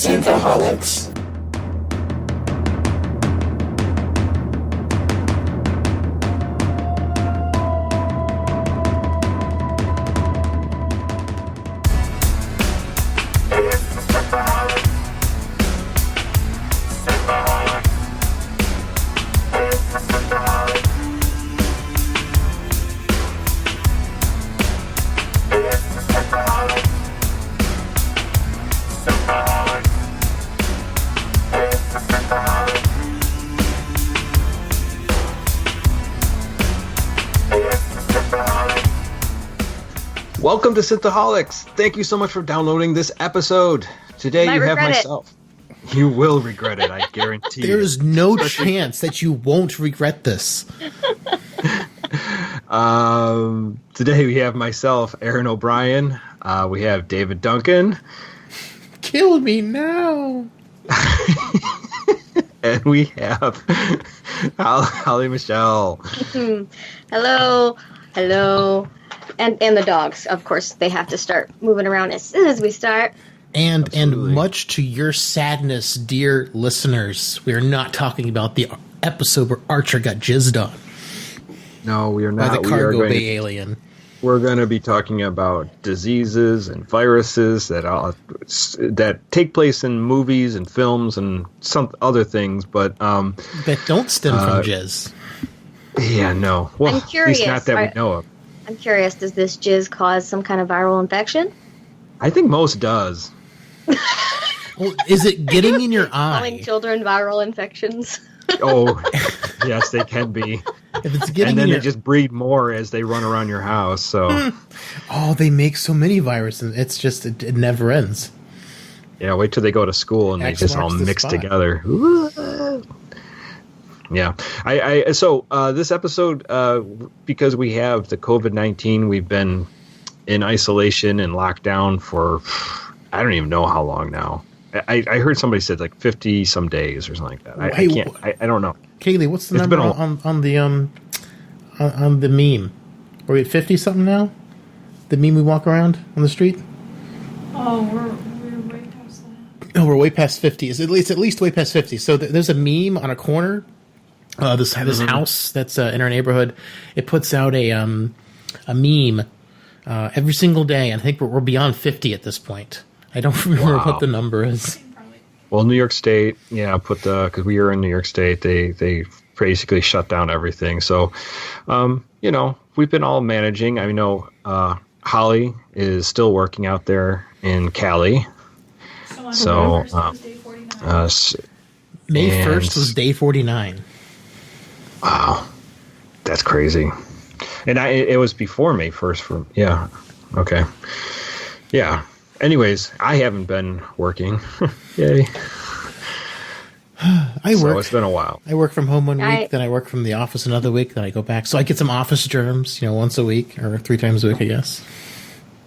Synthaholics. Welcome to Synthaholics. Thank you so much for downloading this episode. Today you have myself. You will regret it, I guarantee. There is no chance that you won't regret this. Today we have myself, Aaron O'Brien. We have David Duncan. Kill me now. And we have Holly Michelle. Hello. And the dogs, of course, they have to start moving around as soon as we start. And much to your sadness, dear listeners, we are not talking about the episode where Archer got jizzed on. No, we are not. By the cargo bay alien. We're going to be talking about diseases and viruses that take place in movies and films and some other things, but that don't stem from jizz. Yeah, no. Well, I'm curious. At least not that we know of. I'm curious, does this jizz cause some kind of viral infection? I think most does. Well, is it getting in your eye? Calling children viral infections. Oh, yes, they can be. If it's getting and then they just breed more as they run around your house. So, oh, they make so many viruses. It's just it never ends. Yeah, wait till they go to school and they just all mix together. Yeah, so this episode, because we have the COVID-19, we've been in isolation and locked down for I don't even know how long now. I heard somebody said like 50 some days or something like that. I don't know. Kaylee, what's the number on the meme? Are we at 50 something now? The meme we walk around on the street? Oh, we're way past that. No, we're way past 50. It's at least way past 50. So there's a meme on a corner. This house that's in our neighborhood, it puts out a meme every single day. And I think we're beyond 50 at this point. I don't remember what the number is. Well, New York State, because we were in New York State, they basically shut down everything. So, we've been all managing. I know Holly is still working out there in Cali. So, May 1st was day 49. Wow, that's crazy. And it was before May 1st. Okay. Yeah. Anyways, I haven't been working. Yay. So it's been a while. I work from home one week, then I work from the office another week, then I go back. So I get some office germs, once a week or 3 times a week, I guess.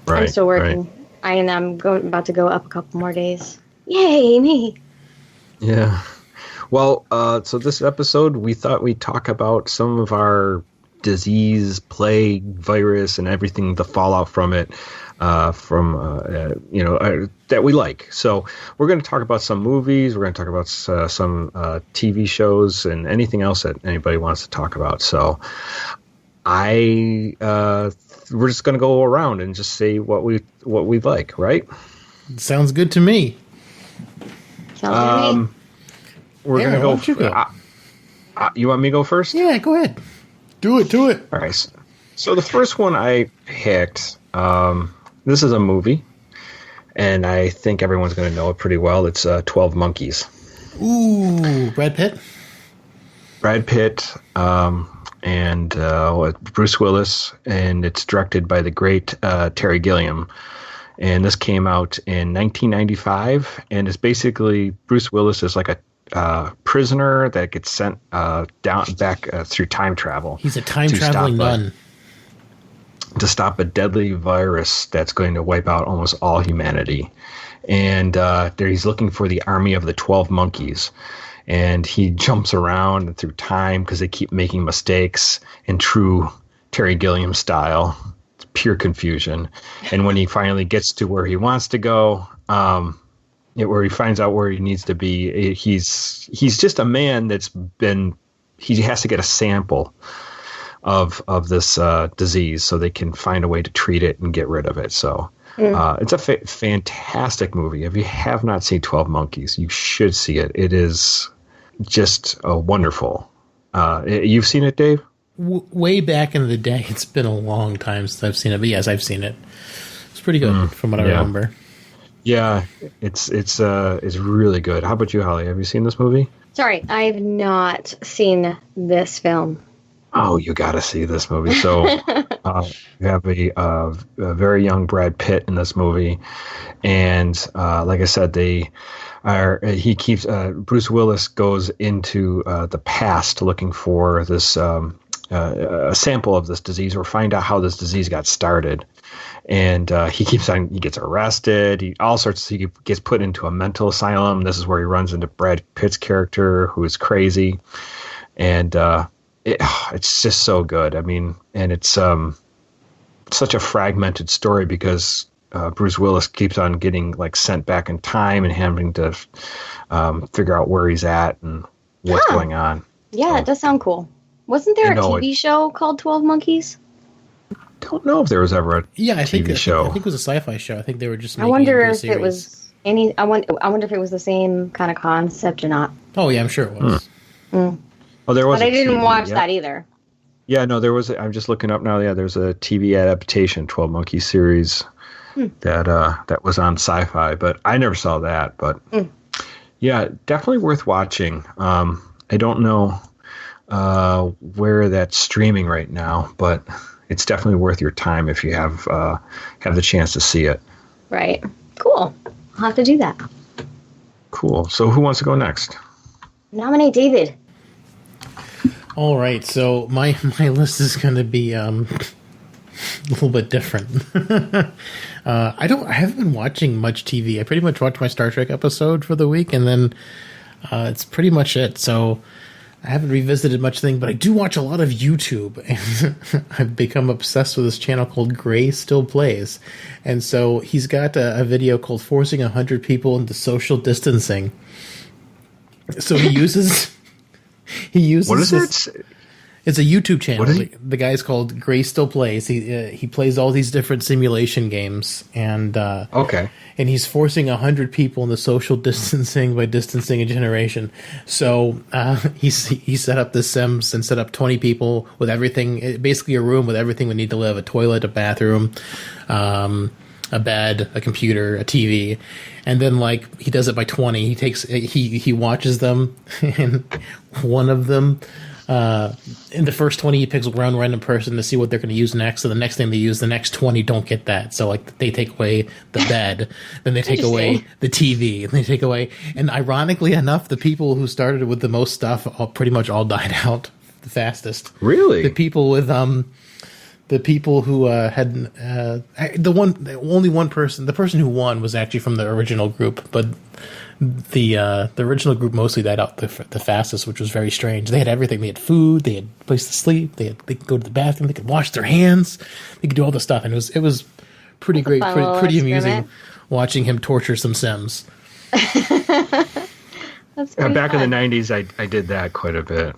Right, I'm still working. Right. I'm about to go up a couple more days. Yay, me. Yeah. Well, so this episode, we thought we'd talk about some of our disease, plague, virus, and everything, the fallout from it, that we like. So we're going to talk about some movies. We're going to talk about some TV shows and anything else that anybody wants to talk about. So we're just going to go around and just say what we like, right? Sounds good to me. Sounds good to me. We're going to go. You want me to go first? Yeah, go ahead. Do it. All right. So the first one I picked, this is a movie, and I think everyone's going to know it pretty well. It's 12 Monkeys. Ooh, Brad Pitt? Brad Pitt and Bruce Willis, and it's directed by the great Terry Gilliam. And this came out in 1995, and it's basically Bruce Willis is like a prisoner that gets sent back through time travel. He's a time-traveling nun. To stop a deadly virus that's going to wipe out almost all humanity. And he's looking for the army of the 12 monkeys. And he jumps around through time because they keep making mistakes in true Terry Gilliam style. It's pure confusion. And when he finally gets to where he wants to go, where he finds out where he needs to be. He's just a man he has to get a sample of this disease so they can find a way to treat it and get rid of it. So it's a fantastic movie. If you have not seen 12 Monkeys, you should see it. It is just wonderful. You've seen it, Dave? Way back in the day. It's been a long time since I've seen it, but yes, I've seen it. It's pretty good from what I remember. Yeah, it's really good. How about you, Holly? Have you seen this movie? Sorry, I've not seen this film. Oh, you got to see this movie. So you have a very young Brad Pitt in this movie, and like I said, Bruce Willis goes into the past looking for this a sample of this disease or find out how this disease got started. And he gets arrested. He gets put into a mental asylum. This is where he runs into Brad Pitt's character, who is crazy. And it's just so good. I mean, and it's such a fragmented story because Bruce Willis keeps on getting sent back in time and having to figure out where he's at and what's going on. Yeah, it does sound cool. Wasn't there a TV show called 12 Monkeys? Don't know if there was ever a TV show. I think it was a sci-fi show. I think they were just making I wonder it into a if series. it was any. I wonder if it was the same kind of concept or not. Oh yeah, I'm sure it was. Oh, there was. But I didn't watch that either. Yeah, no, there was. I'm just looking up now. Yeah, there's a TV adaptation, 12 Monkeys series that was on Sci-Fi, but I never saw that. But yeah, definitely worth watching. I don't know where that's streaming right now, but it's definitely worth your time if you have the chance to see it. Right. Cool. I'll have to do that. Cool. So who wants to go next? Nominate David. All right. So my list is going to be a little bit different. I haven't been watching much TV. I pretty much watched my Star Trek episode for the week, and then it's pretty much it. So I haven't revisited much thing, but I do watch a lot of YouTube, and I've become obsessed with this channel called Gray Still Plays. And so he's got a video called Forcing 100 People into Social Distancing. So he uses what is it? It's a YouTube channel. What is it? The guy's called Gray Still Plays. He plays all these different simulation games, and okay. And he's forcing 100 people into social distancing by distancing a generation. So he set up the Sims and set up 20 people with everything, basically a room with everything we need to live: a toilet, a bathroom, a bed, a computer, a TV. And then he does it by 20. He watches them, and one of them. In the first 20, he picks one random person to see what they're going to use next. So the next thing they use, the next 20 don't get that. So they take away the bed, then they take away the TV, and they take away. And ironically enough, the people who started with the most stuff pretty much all died out the fastest. Really? The people with the people who had only one person. The person who won was actually from the original group, but the original group mostly died out the fastest, which was very strange. They had everything. They had food. They had a place to sleep. They could go to the bathroom. They could wash their hands. They could do all this stuff, and it was pretty great, pretty amusing watching him torture some Sims. That's back in the 90s, I did that quite a bit.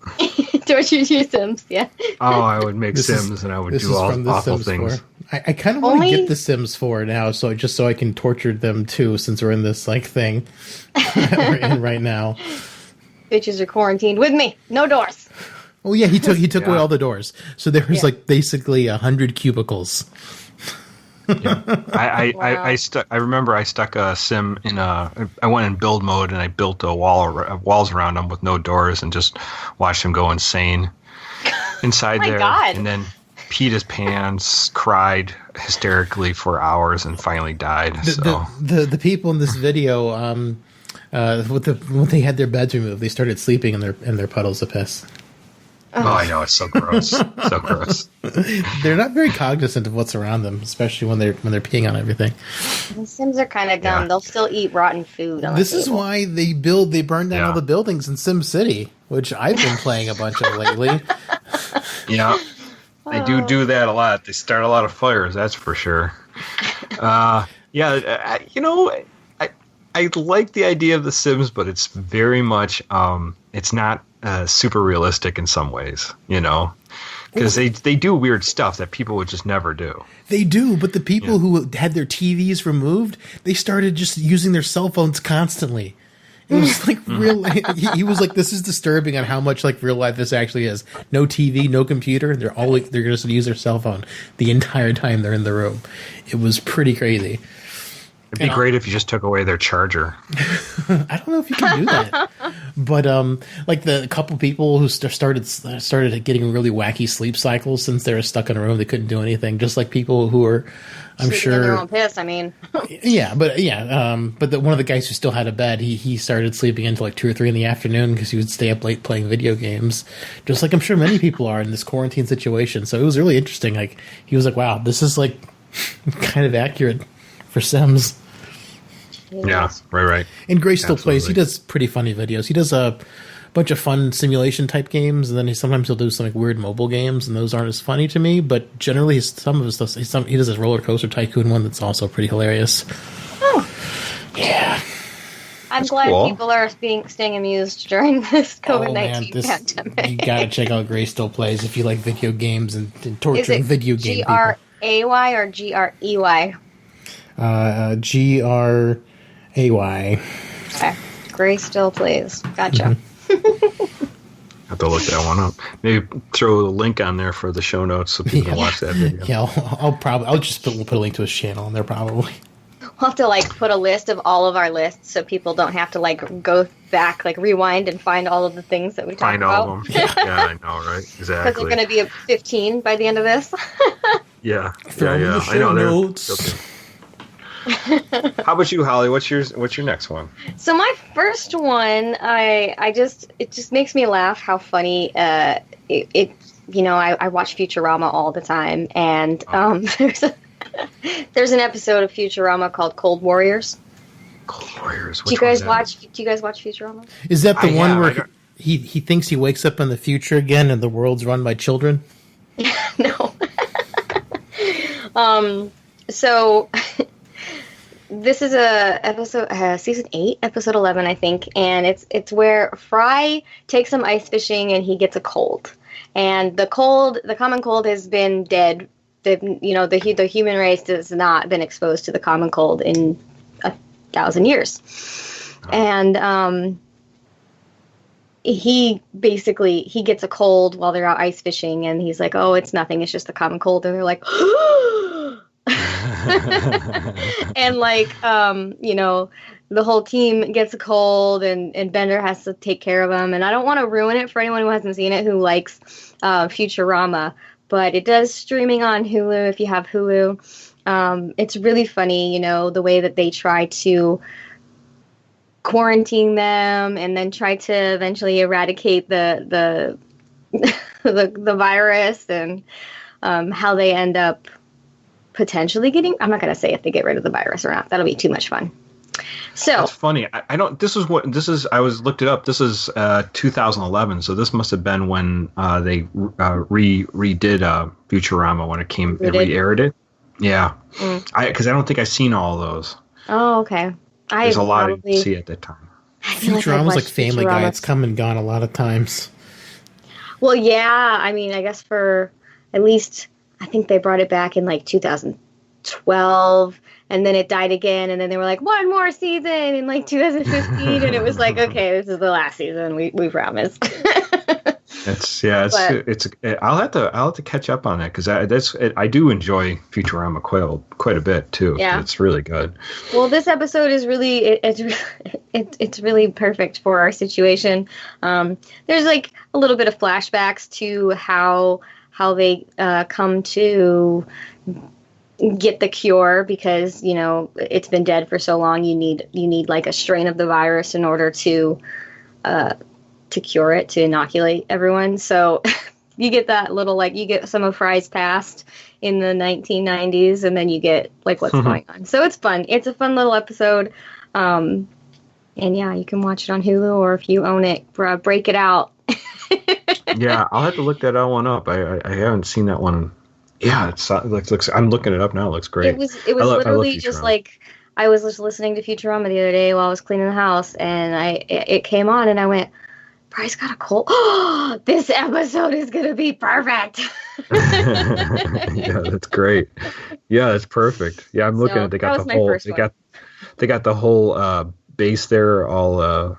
Torture your Sims, yeah. Oh, I would make Sims and I would do all awful things. I kind of want to get the Sims 4 now, so I can torture them too, since we're in this thing that we're in right now. Bitches are quarantined with me. No doors. Oh yeah, he took away all the doors, so there was basically 100 cubicles. Yeah. I remember I stuck a Sim in I went in build mode and I built walls around them with no doors and just watched him go insane inside there. God. And then peed his pants, cried hysterically for hours, and finally died. The people in this video, when they had their beds removed, they started sleeping in their puddles of piss. Oh, I know, it's so gross. So gross. They're not very cognizant of what's around them, especially when they're peeing on everything. The Sims are kind of dumb. Yeah. They'll still eat rotten food. This is why they burn down all the buildings in Sim City, which I've been playing a bunch of lately. Yeah, they do that a lot. They start a lot of fires, that's for sure. I I like the idea of The Sims, but it's very much it's not super realistic in some ways, you know, because they do weird stuff that people would just never do. They do, but the people who had their TVs removed, they started just using their cell phones constantly. It was like real. He was like, "This is disturbing on how much like real life this actually is. No TV, no computer. They're just going to use their cell phone the entire time they're in the room." It was pretty crazy. It'd be great if you just took away their charger. I don't know if you can do that, but like the couple people who started getting really wacky sleep cycles since they were stuck in a room, they couldn't do anything. Just like people who are, I'm Sleeping sure, in their own piss. I mean, but one of the guys who still had a bed, he started sleeping until like 2 or 3 in the afternoon because he would stay up late playing video games, just like I'm sure many people are in this quarantine situation. So it was really interesting. Like he was like, "Wow, this is like kind of accurate for Sims." Yeah, right. And Gray still Absolutely. plays. He does pretty funny videos. He does a bunch of fun simulation type games, and then sometimes he'll do some like weird mobile games, and those aren't as funny to me. But generally, some of his stuff. He does a roller coaster tycoon one that's also pretty hilarious. oh, Yeah. I'm That's glad cool. people are staying amused during this COVID-19 You pandemic. gotta check out Gray Still Plays if you like video games and torturing Is it video game people. Gray or Grey? Gray. Okay. Gray still plays. Gotcha. Have to look that one up. Maybe throw a link on there for the show notes so people can watch that video. Yeah, I'll just put a link to his channel on there probably. We'll have to like put a list of all of our lists so people don't have to like go back, like rewind and find all of the things that we talked Find about. all of them. Yeah, I know, right? Because they're Exactly. going to be at 15 by the end of this. Yeah. From the I know show they're- notes. How about you, Holly? What's your next one? So my first one, it just makes me laugh how funny it you know, I watch Futurama all the time, and there's an episode of Futurama called Cold Warriors. Cold Warriors. Do you guys watch Futurama? Is that the I one have, I where got- he thinks he wakes up in the future again and the world's run by children? No. So this is season 8, episode 11, I think, and it's where Fry takes some ice fishing and he gets a cold, and the common cold has been dead. The human race has not been exposed to the common cold in 1,000 years, and he gets a cold while they're out ice fishing, and he's like, "Oh, it's nothing. It's just the common cold," and they're like. And like the whole team gets a cold and Bender has to take care of him, and I don't want to ruin it for anyone who hasn't seen it who likes Futurama, but it does streaming on Hulu if you have Hulu. It's really funny, the way that they try to quarantine them and then try to eventually eradicate the the virus, and how they end up potentially getting. I'm not going to say if they get rid of the virus or not. That'll be too much fun. So That's funny. I don't. This is. I was looked it up. This is 2011. So this must have been when they redid Futurama when it re-aired it. Yeah, because I don't think I've seen all those. Oh, okay. There's a lot to see at that time. Futurama's like Family Guy. It's come and gone a lot of times. Well, yeah. I mean, I guess for at least, I think they brought it back in like 2012, and then it died again, and then they were like, one more season in like 2015, and it was like, okay, this is the last season. We promise. I'll have to catch up on that because I do enjoy Futurama quite a bit too. Yeah, it's really good. Well, this episode is really it's really perfect for our situation. There's like a little bit of flashbacks to how they come to get the cure, because it's been dead for so long. You need like a strain of the virus in order to cure it, to inoculate everyone. So you get that little, like, you get some of Fry's past in the 1990s, and then you get like what's going on. So it's fun. It's a fun little episode. And yeah, you can watch it on Hulu, or if you own it, break it out. Yeah, I'll have to look that one up. I haven't seen that one. Yeah, it looks. I'm looking it up now. It looks great. It was literally just Futurama. like I was just listening to Futurama the other day while I was cleaning the house, and it came on, and I went, Bryce got a cold. Oh, this episode is going to be perfect. Yeah, that's great. Yeah, that's perfect. Yeah, I'm looking at they got the whole base there all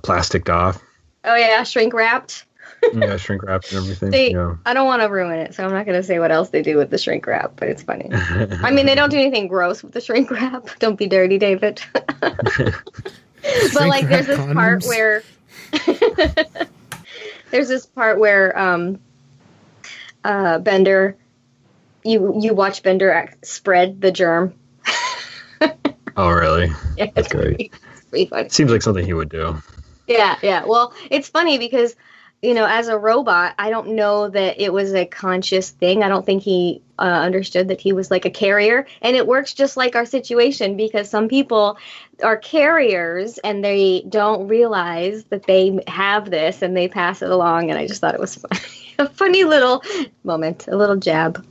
plasticed off. Oh yeah, shrink wrapped. Yeah, shrink wrapped and everything. Yeah. I don't want to ruin it, so I'm not going to say what else they do with the shrink wrap, but it's funny. I mean, they don't do anything gross with the shrink wrap. Don't be dirty, David. But like, there's this part where Bender, you watch Bender spread the germ. Oh, really? Yeah, that's great. It's pretty funny. Seems like something he would do. Yeah. Well, it's funny because, as a robot, I don't know that it was a conscious thing. I don't think he understood that he was like a carrier. And it works just like our situation, because some people are carriers and they don't realize that they have this and they pass it along. And I just thought it was funny. A funny little moment, a little jab.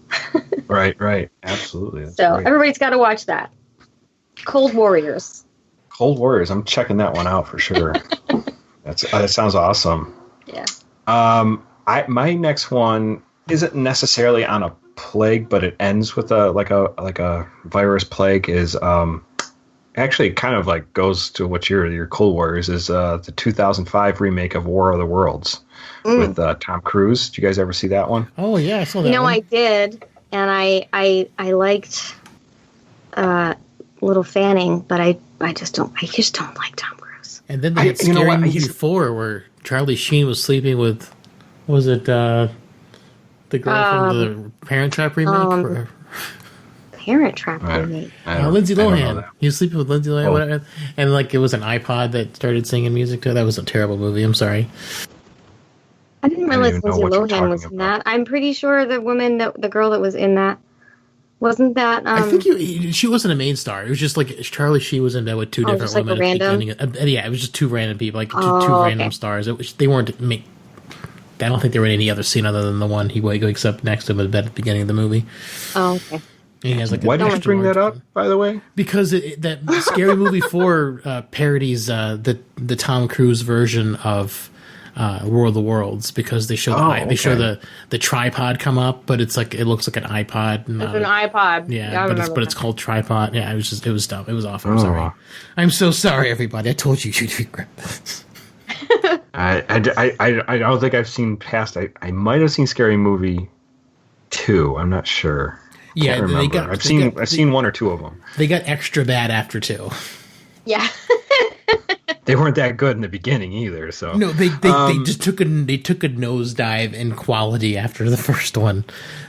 Right. Absolutely. That's so great. Everybody's got to watch that. Cold Warriors. Cold Warriors. I'm checking that one out for sure. That sounds awesome. Yeah. My next one isn't necessarily on a plague, but it ends with a virus plague. Is actually kind of like goes to what your Cold Warriors is. The 2005 remake of War of the Worlds with Tom Cruise. Did you guys ever see that one? Oh yeah, I saw that. I did, and I liked Little Fanning, but I just don't like Tom Cruise. And then they had Scary Movie 4 where Charlie Sheen was sleeping with, was it the girl from the Parent Trap remake? Parent Trap remake. Lindsay Lohan. He was sleeping with Lindsay Lohan, whatever. And like it was an iPod that started singing music to it. That was a terrible movie. I'm sorry. I didn't realize Lindsay Lohan was in that. I'm pretty sure the girl that was in that, wasn't that? I think she wasn't a main star. It was just like Charlie Sheen was in there with two different women. Like random? Yeah, it was just two random people, like two random stars. They weren't. I don't think they were in any other scene other than the one he wakes up next to him at the beginning of the movie. Oh, okay. And he has like why did you bring that up, by the way? Because that Scary Movie 4 parodies the Tom Cruise version of War of the Worlds, because they show the tripod come up, but it's like it looks like an iPod. It's an iPod. Yeah, but it's called tripod. Yeah, it was dumb. It was awful. I'm sorry. I'm so sorry, everybody. I told you you'd regret this. I don't think I've seen past. I might have seen Scary Movie 2. I'm not sure. Yeah, Can't remember. I've seen one or two of them. They got extra bad after 2. Yeah. They weren't that good in the beginning either. So no, they just took a nosedive in quality after the first one.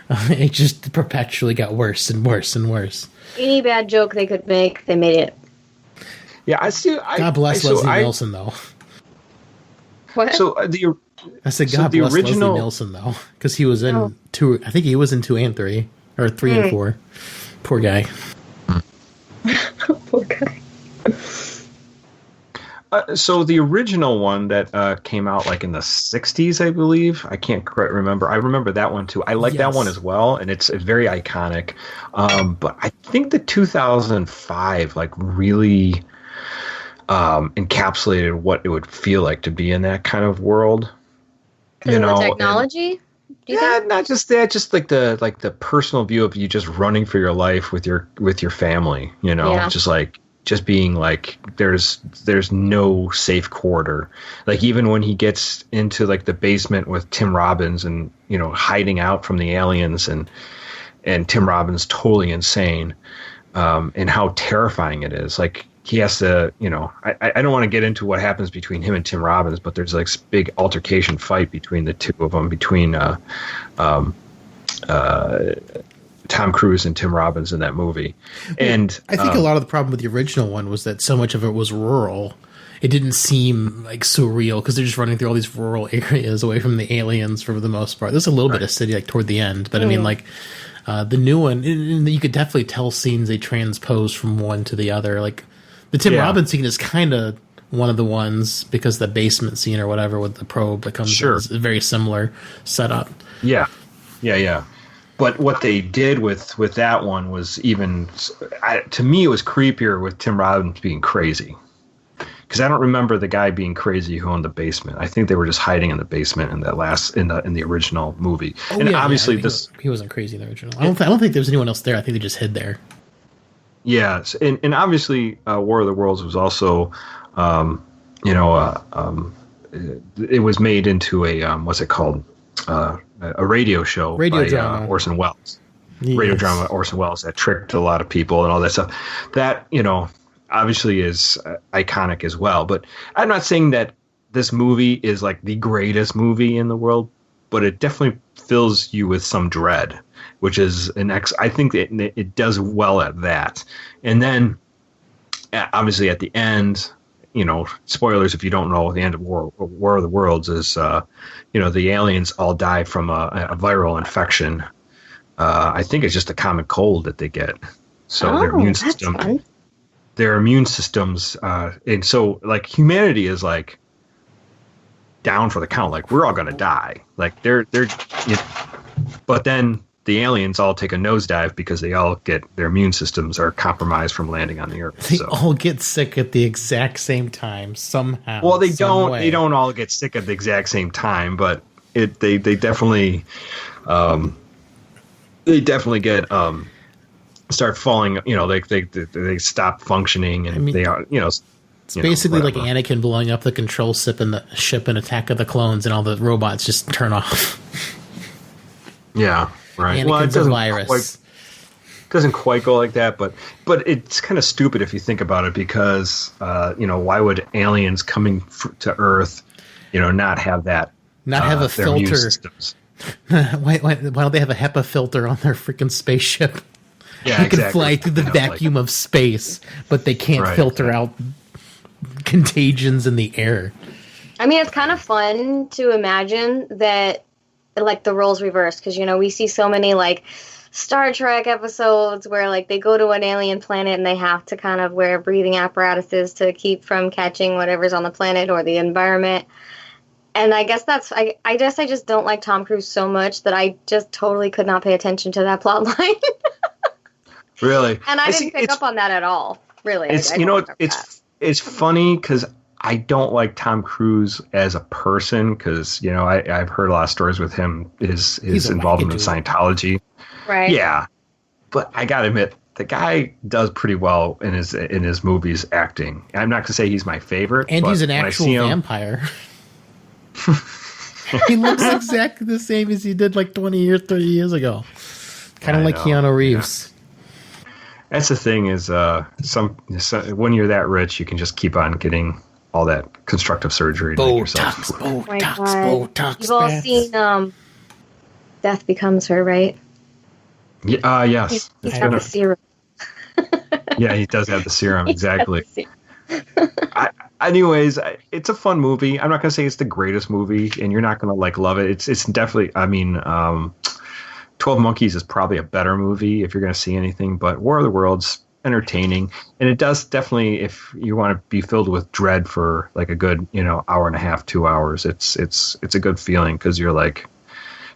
It just perpetually got worse and worse and worse. Any bad joke they could make, they made it. Yeah, I see. God bless Leslie Nielsen, though. What? So I said God bless Leslie Nielsen, though, because he was in 2. I think he was in 2 and 3, or 3 and 4. Poor guy. Poor guy. So the original one that came out like in the 60s, I believe. I can't quite remember. I remember that one too. I like that one as well, and it's very iconic. But I think the 2005 like really encapsulated what it would feel like to be in that kind of world. Because of the technology? Do you think? Not just that. Just like the personal view of you just running for your life with your family. Just being like there's no safe quarter. Like even when he gets into like the basement with Tim Robbins and hiding out from the aliens and Tim Robbins totally insane, and how terrifying it is. Like he has to, I don't want to get into what happens between him and Tim Robbins, but there's like this big altercation fight between the two of them, between Tom Cruise and Tim Robbins in that movie. And I think a lot of the problem with the original one was that so much of it was rural. It didn't seem like so real because they're just running through all these rural areas away from the aliens for the most part. There's a little bit of city like toward the end, but I mean like the new one, you could definitely tell scenes they transpose from one to the other. Like the Tim Robbins scene is kind of one of the ones because the basement scene or whatever with the probe that comes in is a very similar setup. Yeah. But what they did with that one was even, to me, it was creepier with Tim Robbins being crazy. Because I don't remember the guy being crazy who owned the basement. I think they were just hiding in the basement in the original movie. Obviously he wasn't crazy in the original. I don't think there was anyone else there. I think they just hid there. Yes, and obviously War of the Worlds was also, it was made into a what's it called? A radio show by Orson Welles. Yes. Radio drama Orson Welles that tricked a lot of people and all that stuff. That, obviously is iconic as well. But I'm not saying that this movie is like the greatest movie in the world, but it definitely fills you with some dread, which is I think it does well at that. And then obviously at the end, spoilers if you don't know, the end of War of the Worlds is, the aliens all die from a viral infection. I think it's just a common cold that they get. So their immune systems, and so like humanity is like down for the count. Like we're all gonna die. Like they're, but then the aliens all take a nosedive because they all get their immune systems are compromised from landing on the Earth. They all get sick at the exact same time somehow. Well, they don't. They don't all get sick at the exact same time, but they definitely get start falling. They stop functioning, and they are. It's basically like Anakin blowing up the control ship in Attack of the Clones, and all the robots just turn off. Yeah. Right. Anakin's a virus. Doesn't quite go like that, but it's kind of stupid if you think about it, because why would aliens coming to Earth, not have that, not have a filter? Why don't they have a HEPA filter on their freaking spaceship? Yeah, they can fly through the vacuum of space, but they can't filter out contagions in the air. I mean, it's kind of fun to imagine that. Like the roles reversed, because we see so many like Star Trek episodes where like they go to an alien planet and they have to kind of wear breathing apparatuses to keep from catching whatever's on the planet or the environment. And I guess I guess I just don't like Tom Cruise so much that I just totally could not pay attention to that plot line. Really? And I didn't pick up on that at all. Really. It's funny because I don't like Tom Cruise as a person, because I've heard a lot of stories with him, his involvement in Scientology. Right. Yeah, but I gotta admit, the guy does pretty well in his movies acting. I'm not gonna say he's my favorite, and he's an actual vampire. He looks exactly the same as he did like 20 years, 30 years ago. Kind of like Keanu Reeves. Yeah. That's the thing is, when you're that rich, you can just keep on getting all that constructive surgery to make yourself. Botox. You've all seen Death Becomes Her, right? Yeah. Yes. He's got the serum. Yeah, he does have the serum. Exactly. Anyways, it's a fun movie. I'm not gonna say it's the greatest movie, and you're not gonna love it. It's definitely. I mean, 12 Monkeys is probably a better movie if you're gonna see anything. But War of the Worlds, entertaining, and it does definitely, if you want to be filled with dread for like a good hour and a half, 2 hours, it's a good feeling, because you're like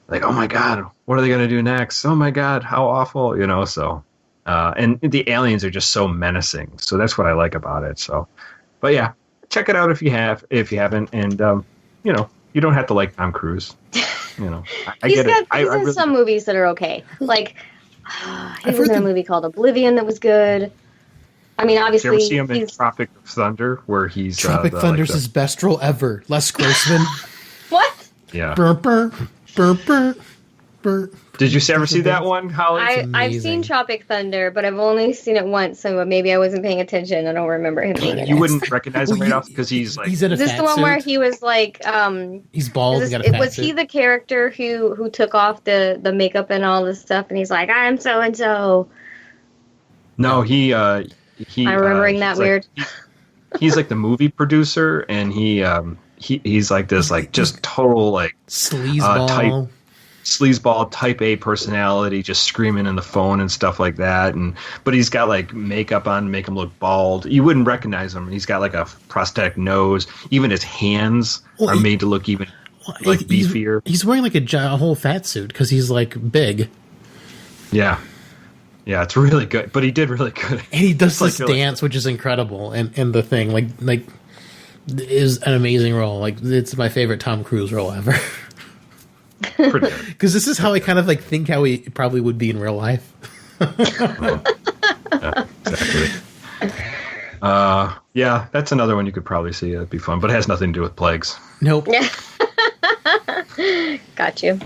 oh my god, what are they going to do next? Oh my god, how awful, so and the aliens are just so menacing, so that's what I like about it. So, but yeah, check it out if you haven't, and you don't have to like Tom Cruise. I get it. He's in some movies that are okay, like he was in a movie called Oblivion that was good. I mean, obviously, did you ever see him in Tropic Thunder, where he's Tropic Thunder's his best role ever. Les Grossman. What? Yeah. Burr, burr, burr, burr, burr. Did you ever see that one, Holly? I've seen Tropic Thunder, but I've only seen it once, so maybe I wasn't paying attention. I don't remember him being in it. You wouldn't recognize him right off, because he's like... He's in a Is this fat the one suit? where he was like... he's bald and got a fat was suit. he the character who took off the makeup and all this stuff, and he's like, I'm so-and-so? No, he... I'm remembering that weird. He's like the movie producer, and he's like this, like, just total, like... sleazeball type A personality, just screaming in the phone and stuff like that, but he's got like makeup on to make him look bald. You wouldn't recognize him. He's got like a prosthetic nose. Even his hands are made to look even beefier. He's wearing like a whole fat suit because he's like big. Yeah. Yeah, it's really good. But he did really good. And he does It's this dance, which is incredible, and the thing, like is an amazing role. Like, it's my favorite Tom Cruise role ever. Because this is how I kind of like think how he probably would be in real life. Yeah, exactly. Yeah, that's another one you could probably see. It'd be fun, but it has nothing to do with plagues. Nope. Got you.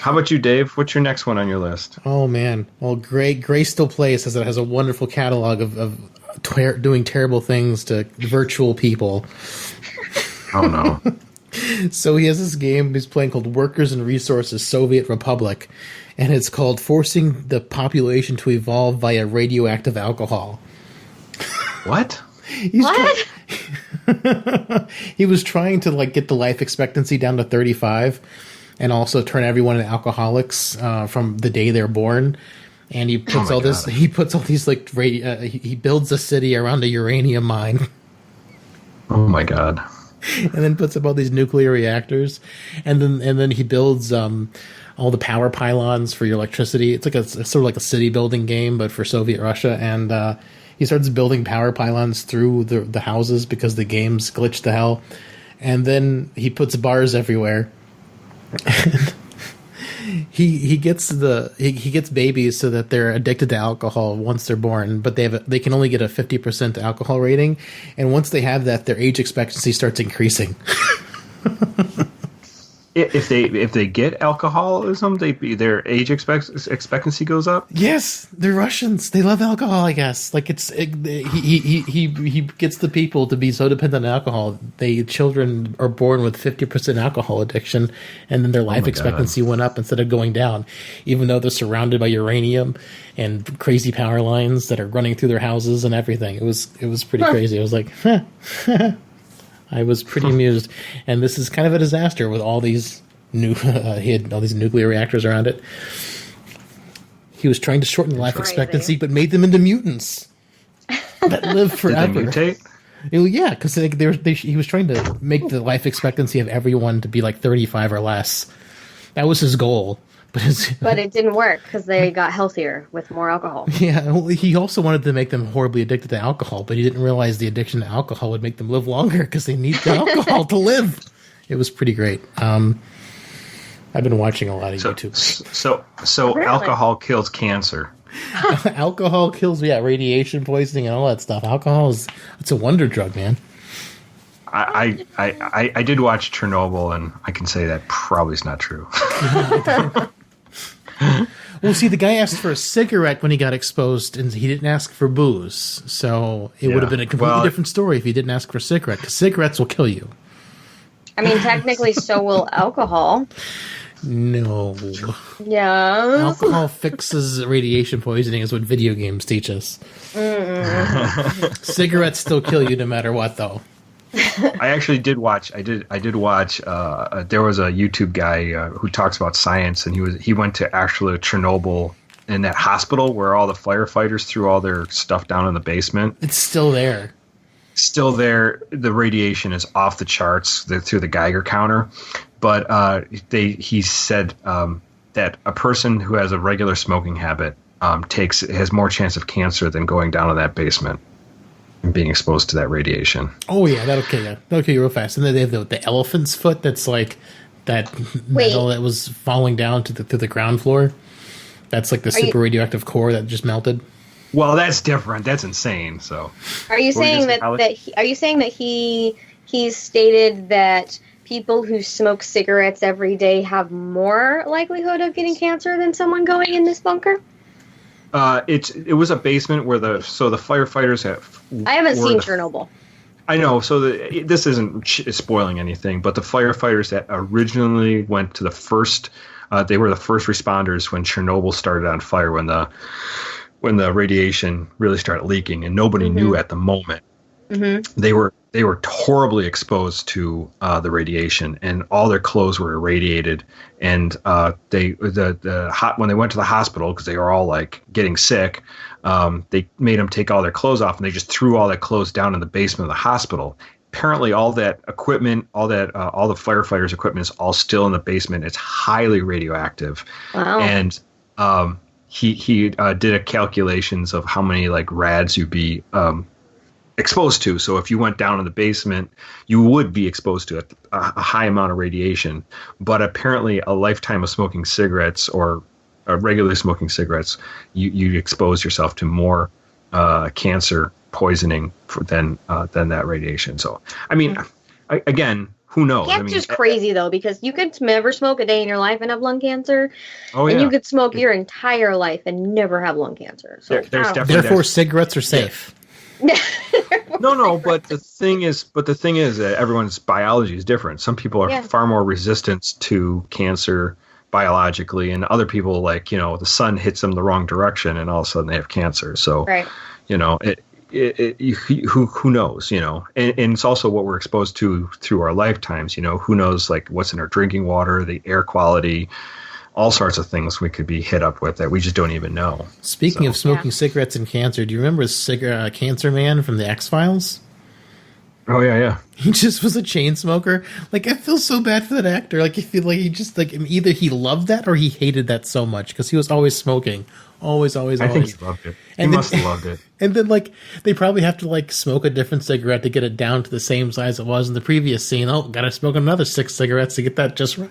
How about you, Dave? What's your next one on your list? Oh man. Well, Gray Still Plays says it has a wonderful catalog of doing terrible things to virtual people. Oh no. So he has this game he's playing called Workers and Resources Soviet Republic, and it's called Forcing the Population to Evolve via Radioactive Alcohol. What? What? He was trying to like get the life expectancy down to 35 and also turn everyone into alcoholics from the day they're born. And he puts he puts all these like he builds a city around a uranium mine. Oh my god. And then puts up all these nuclear reactors, and then he builds all the power pylons for your electricity. It's like it's sort of like a city building game, but for Soviet Russia. And he starts building power pylons through the houses because the game's glitched to hell. And then he puts bars everywhere. He gets babies so that they're addicted to alcohol once they're born, but they can only get a 50% alcohol rating, and once they have that, their age expectancy starts increasing. If they get alcoholism, their age expectancy goes up. Yes, they're Russians. They love alcohol, I guess. Like he gets the people to be so dependent on alcohol. Children are born with 50% alcohol addiction, and then their life expectancy went up instead of going down, even though they're surrounded by uranium and crazy power lines that are running through their houses and everything. It was pretty crazy. I was like, huh. I was pretty amused, and this is kind of a disaster with all these he had all these nuclear reactors around it. He was trying to shorten the life expectancy, but made them into mutants that live forever. Did they mutate? Yeah, because he was trying to make the life expectancy of everyone to be like 35 or less. That was his goal. But it didn't work because they got healthier with more alcohol. Yeah, well, he also wanted to make them horribly addicted to alcohol, but he didn't realize the addiction to alcohol would make them live longer because they need the alcohol to live. It was pretty great. I've been watching a lot of YouTube. So really? Alcohol kills cancer. Alcohol kills, radiation poisoning and all that stuff. Alcohol it's a wonder drug, man. I did watch Chernobyl, and I can say that probably is not true. Well, see, the guy asked for a cigarette when he got exposed, and he didn't ask for booze. So it would have been a completely different story if he didn't ask for a cigarette, because cigarettes will kill you. I mean, technically, so will alcohol. No. Yeah. Alcohol fixes radiation poisoning, is what video games teach us. Cigarettes still kill you no matter what, though. I actually did watch. I did watch. There was a YouTube guy who talks about science, and he went to actually Chernobyl in that hospital where all the firefighters threw all their stuff down in the basement. It's still there. Still there. The radiation is off the charts through the Geiger counter, but he said that a person who has a regular smoking habit has more chance of cancer than going down in that basement and being exposed to that radiation. Oh yeah, that'll kill you. That'll kill you real fast. And then they have the elephant's foot. That's like that metal that was falling down to the ground floor. That's like the super radioactive core that just melted. Well, that's different. That's insane. So, are you saying that he's stated that people who smoke cigarettes every day have more likelihood of getting cancer than someone going in this bunker? It was a basement where the firefighters have. I haven't seen Chernobyl. I know, so this isn't spoiling anything, but the firefighters that originally went to the first, they were the first responders when Chernobyl started on fire, when the radiation really started leaking, and nobody knew at the moment. Mm-hmm. They were horribly exposed to the radiation, and all their clothes were irradiated. And when they went to the hospital, because they were all like getting sick, they made them take all their clothes off, and they just threw all their clothes down in the basement of the hospital. Apparently, all that equipment, all the firefighters' equipment is all still in the basement. It's highly radioactive, wow. he did a calculations of how many like rads you'd be exposed to. So if you went down in the basement, you would be exposed to a high amount of radiation. But apparently, a lifetime of smoking cigarettes or regularly smoking cigarettes, you expose yourself to more cancer poisoning than that radiation. So, I mean, again, who knows? Cancer's crazy though, because you could never smoke a day in your life and have lung cancer, and you could smoke your entire life and never have lung cancer. So therefore, cigarettes are safe. No, but the thing is that everyone's biology is different. Some people are far more resistant to cancer biologically, and other people, like, the sun hits them the wrong direction and all of a sudden they have cancer. So, who knows, and it's also what we're exposed to through our lifetimes. Who knows, like, what's in our drinking water, the air quality, all sorts of things we could be hit up with that we just don't even know. Speaking of smoking cigarettes and cancer, do you remember Cancer Man from the X-Files? Oh, yeah. He just was a chain smoker. Like, I feel so bad for that actor. Like, I feel like he just, like, either he loved that or he hated that so much because he was always smoking. Always. I think he loved it. He must have loved it. And then, like, they probably have to, like, smoke a different cigarette to get it down to the same size it was in the previous scene. Oh, gotta smoke another 6 cigarettes to get that just right.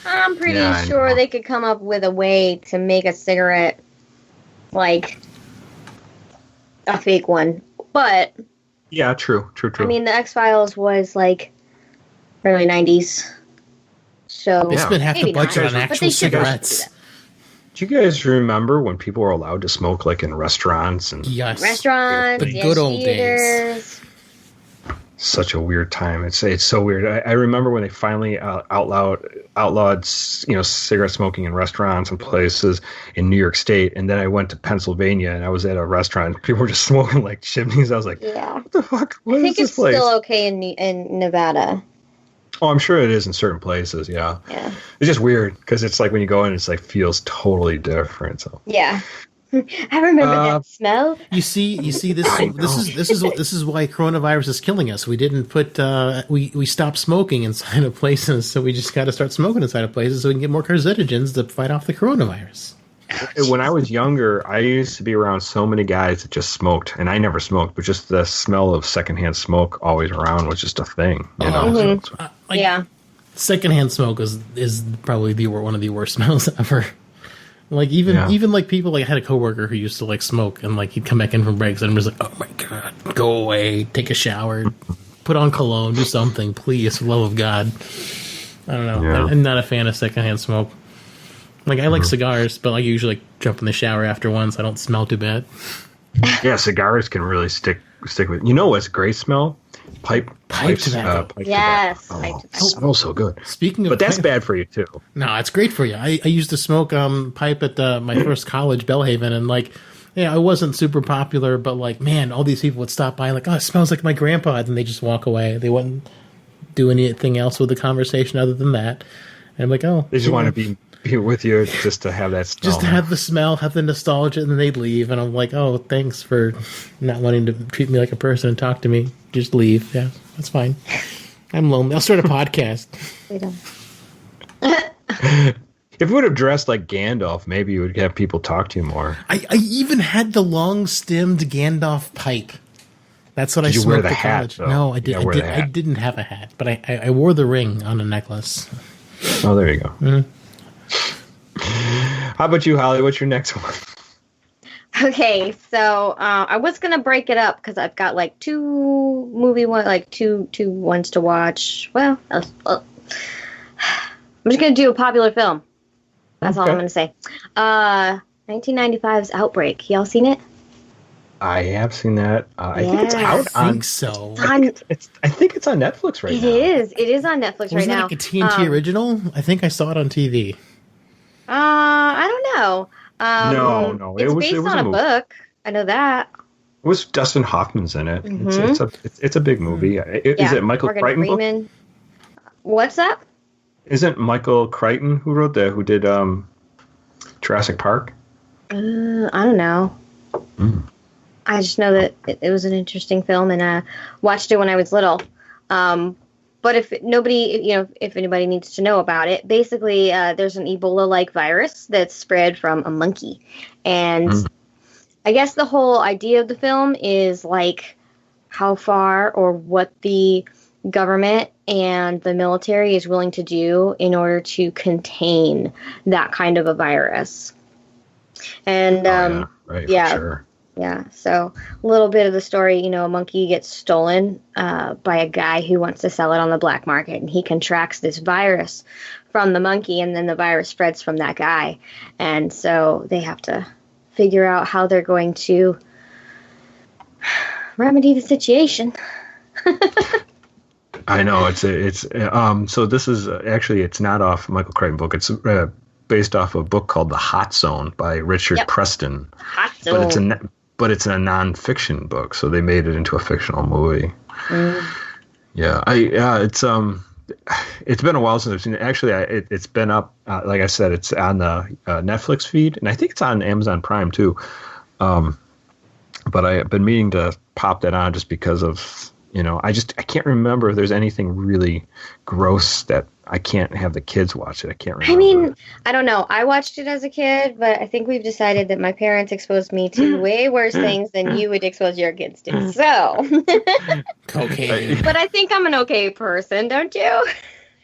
I'm pretty sure they could come up with a way to make a cigarette like a fake one. But yeah, true. I mean, the X-Files was like early 90s. So they spent half the budget on actual cigarettes. Do you guys remember when people were allowed to smoke, like, in restaurants? Yes. Restaurants, the good old days. Such a weird time. It's so weird. I remember when they finally outlawed cigarette smoking in restaurants and places in New York State, and then I went to Pennsylvania and I was at a restaurant. People were just smoking like chimneys. I was like, what the fuck? What is this place? I think it's still okay in Nevada. Oh, I'm sure it is in certain places. Yeah. It's just weird because it's like when you go in, it's like feels totally different. So yeah. I remember that smell. You see this is why coronavirus is killing us. We didn't put we stopped smoking inside of places, so we just got to start smoking inside of places so we can get more carcinogens to fight off the coronavirus. When I was younger, I used to be around so many guys that just smoked, and I never smoked, but just the smell of secondhand smoke always around was just a thing. Secondhand smoke is probably one of the worst smells ever. Like, even like people, like, I had a coworker who used to, like, smoke, and, like, he'd come back in from breaks and was like, oh my god, go away, take a shower, put on cologne, do something, please, for the love of God. I don't know. Yeah. I'm not a fan of secondhand smoke. Like, I like cigars, but I usually, like, jump in the shower after one so I don't smell too bad. Yeah, cigars can really stick with. You know what's a great smell? Pipe tobacco. Yes. It smells so good. But that's bad for you too. No, it's great for you. I used to smoke pipe at my first college, Bellhaven, and, like, I wasn't super popular, but, like, man, all these people would stop by and, like, oh, it smells like my grandpa, and they just walk away. They wouldn't do anything else with the conversation other than that. And I'm like, oh, they just want to be with you just to have that smell. Just to have the smell, have the nostalgia, and then they'd leave. And I'm like, oh, thanks for not wanting to treat me like a person and talk to me. Just leave. Yeah, that's fine. I'm lonely. I'll start a podcast. If you would have dressed like Gandalf, maybe you would have people talk to you more. I even had the long-stemmed Gandalf pipe. That's what I smoked at college. No, I didn't have a hat, but I wore the ring on a necklace. Oh, there you go. Mm-hmm. How about you, Holly? What's your next one? Okay, so I was gonna break it up because I've got like two ones to watch. Well, I'm just gonna do a popular film. That's all I'm gonna say. 1995's Outbreak. Y'all seen it? I have seen that. I think it's out on. I think so. I think it's on Netflix right now. It is on Netflix right now. Wasn't it like a TNT original? I think I saw it on TV. I don't know. No. It's based on a book. I know that. It was Dustin Hoffman's in it. Mm-hmm. It's a big movie. Is it Michael Crichton book? What's that? Isn't Michael Crichton who did Jurassic Park? I don't know. I just know that it was an interesting film, and I watched it when I was little. But But if nobody, if anybody needs to know about it, basically there's an Ebola-like virus that's spread from a monkey. And I guess the whole idea of the film is like how far or what the government and the military is willing to do in order to contain that kind of a virus. And for sure. Yeah, so a little bit of the story, a monkey gets stolen by a guy who wants to sell it on the black market, and he contracts this virus from the monkey, and then the virus spreads from that guy. And so they have to figure out how they're going to remedy the situation. I know so this is actually, it's not off Michael Crichton book. It's based off a book called The Hot Zone by Richard Preston. Hot Zone. But it's a nonfiction book, so they made it into a fictional movie. Yeah, it's been a while since I've seen it. Actually, it's been up. Like I said, it's on the Netflix feed, and I think it's on Amazon Prime too. But I've been meaning to pop that on just because of I can't remember if there's anything really gross that I can't have the kids watch it. I can't remember. I mean, I don't know. I watched it as a kid, but I think we've decided that my parents exposed me to way worse things than you would expose your kids to. So, cocaine. But I think I'm an okay person, don't you?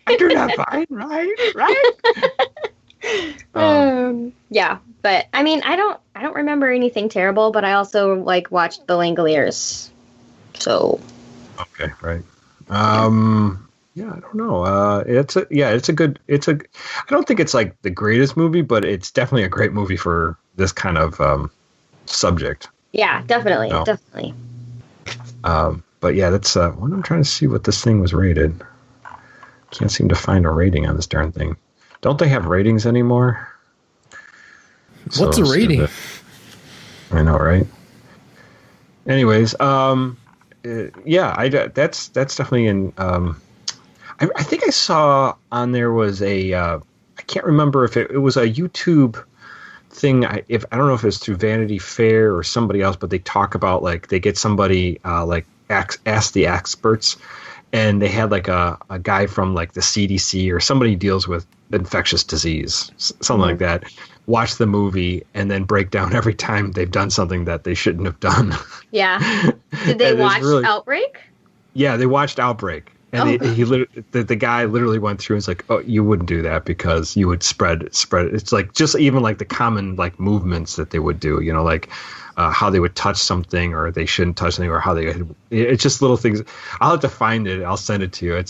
I do that fine, right? Yeah, but I mean, I don't remember anything terrible, but I also watched The Langoliers. So. Okay, right. Yeah, I don't know. It's a good. I don't think it's like the greatest movie, but it's definitely a great movie for this kind of subject. Yeah, definitely, No. definitely. But yeah, that's when I'm trying to see what this thing was rated. Can't seem to find a rating on this darn thing. Don't they have ratings anymore? What's a rating? I know, right? Anyways, that's definitely in. I think I saw on there was a. I can't remember if it was a YouTube thing. I don't know if it's through Vanity Fair or somebody else, but they talk about they get somebody ask the experts, and they had a guy from the CDC or somebody who deals with infectious disease, something like that. Watch the movie and then break down every time they've done something that they shouldn't have done. Yeah. Did they watch Outbreak? Yeah, they watched Outbreak. And the guy literally went through and was like, oh, you wouldn't do that because you would spread. It's just even the common movements that they would do, how they would touch something or they shouldn't touch something or how it's just little things. I'll have to find it. I'll send it to you.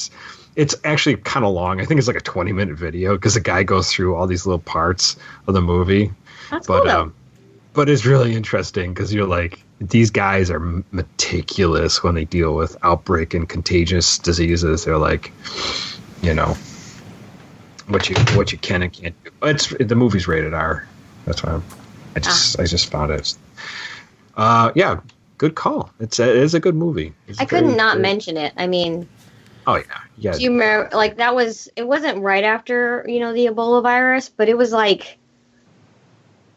It's actually kind of long. I think it's a 20-minute video because the guy goes through all these little parts of the movie. That's cool, though. But it's really interesting because you're these guys are meticulous when they deal with outbreak and contagious diseases. They're what you can and can't do. The movie's rated R. That's why I just found it. Yeah, good call. It is a good movie. I couldn't not mention it. I mean. Oh yeah. Do you remember? It wasn't right after the Ebola virus, but it was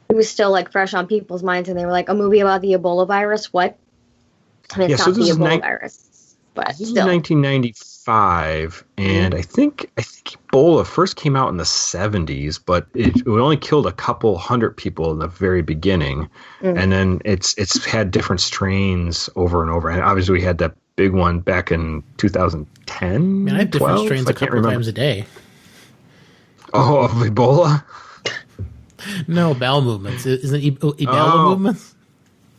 it was still fresh on people's minds, and they were like, a movie about the Ebola virus? What? And it's not the Ebola virus, but this still. is 1995, and I think Ebola first came out in the 70s, but it only killed a couple hundred people in the very beginning, and then it's had different strains over and over, and obviously we had that big one back in 2010. I have different strains a couple times a day. Oh, of Ebola? No, bowel movements. Isn't it Ebola movements?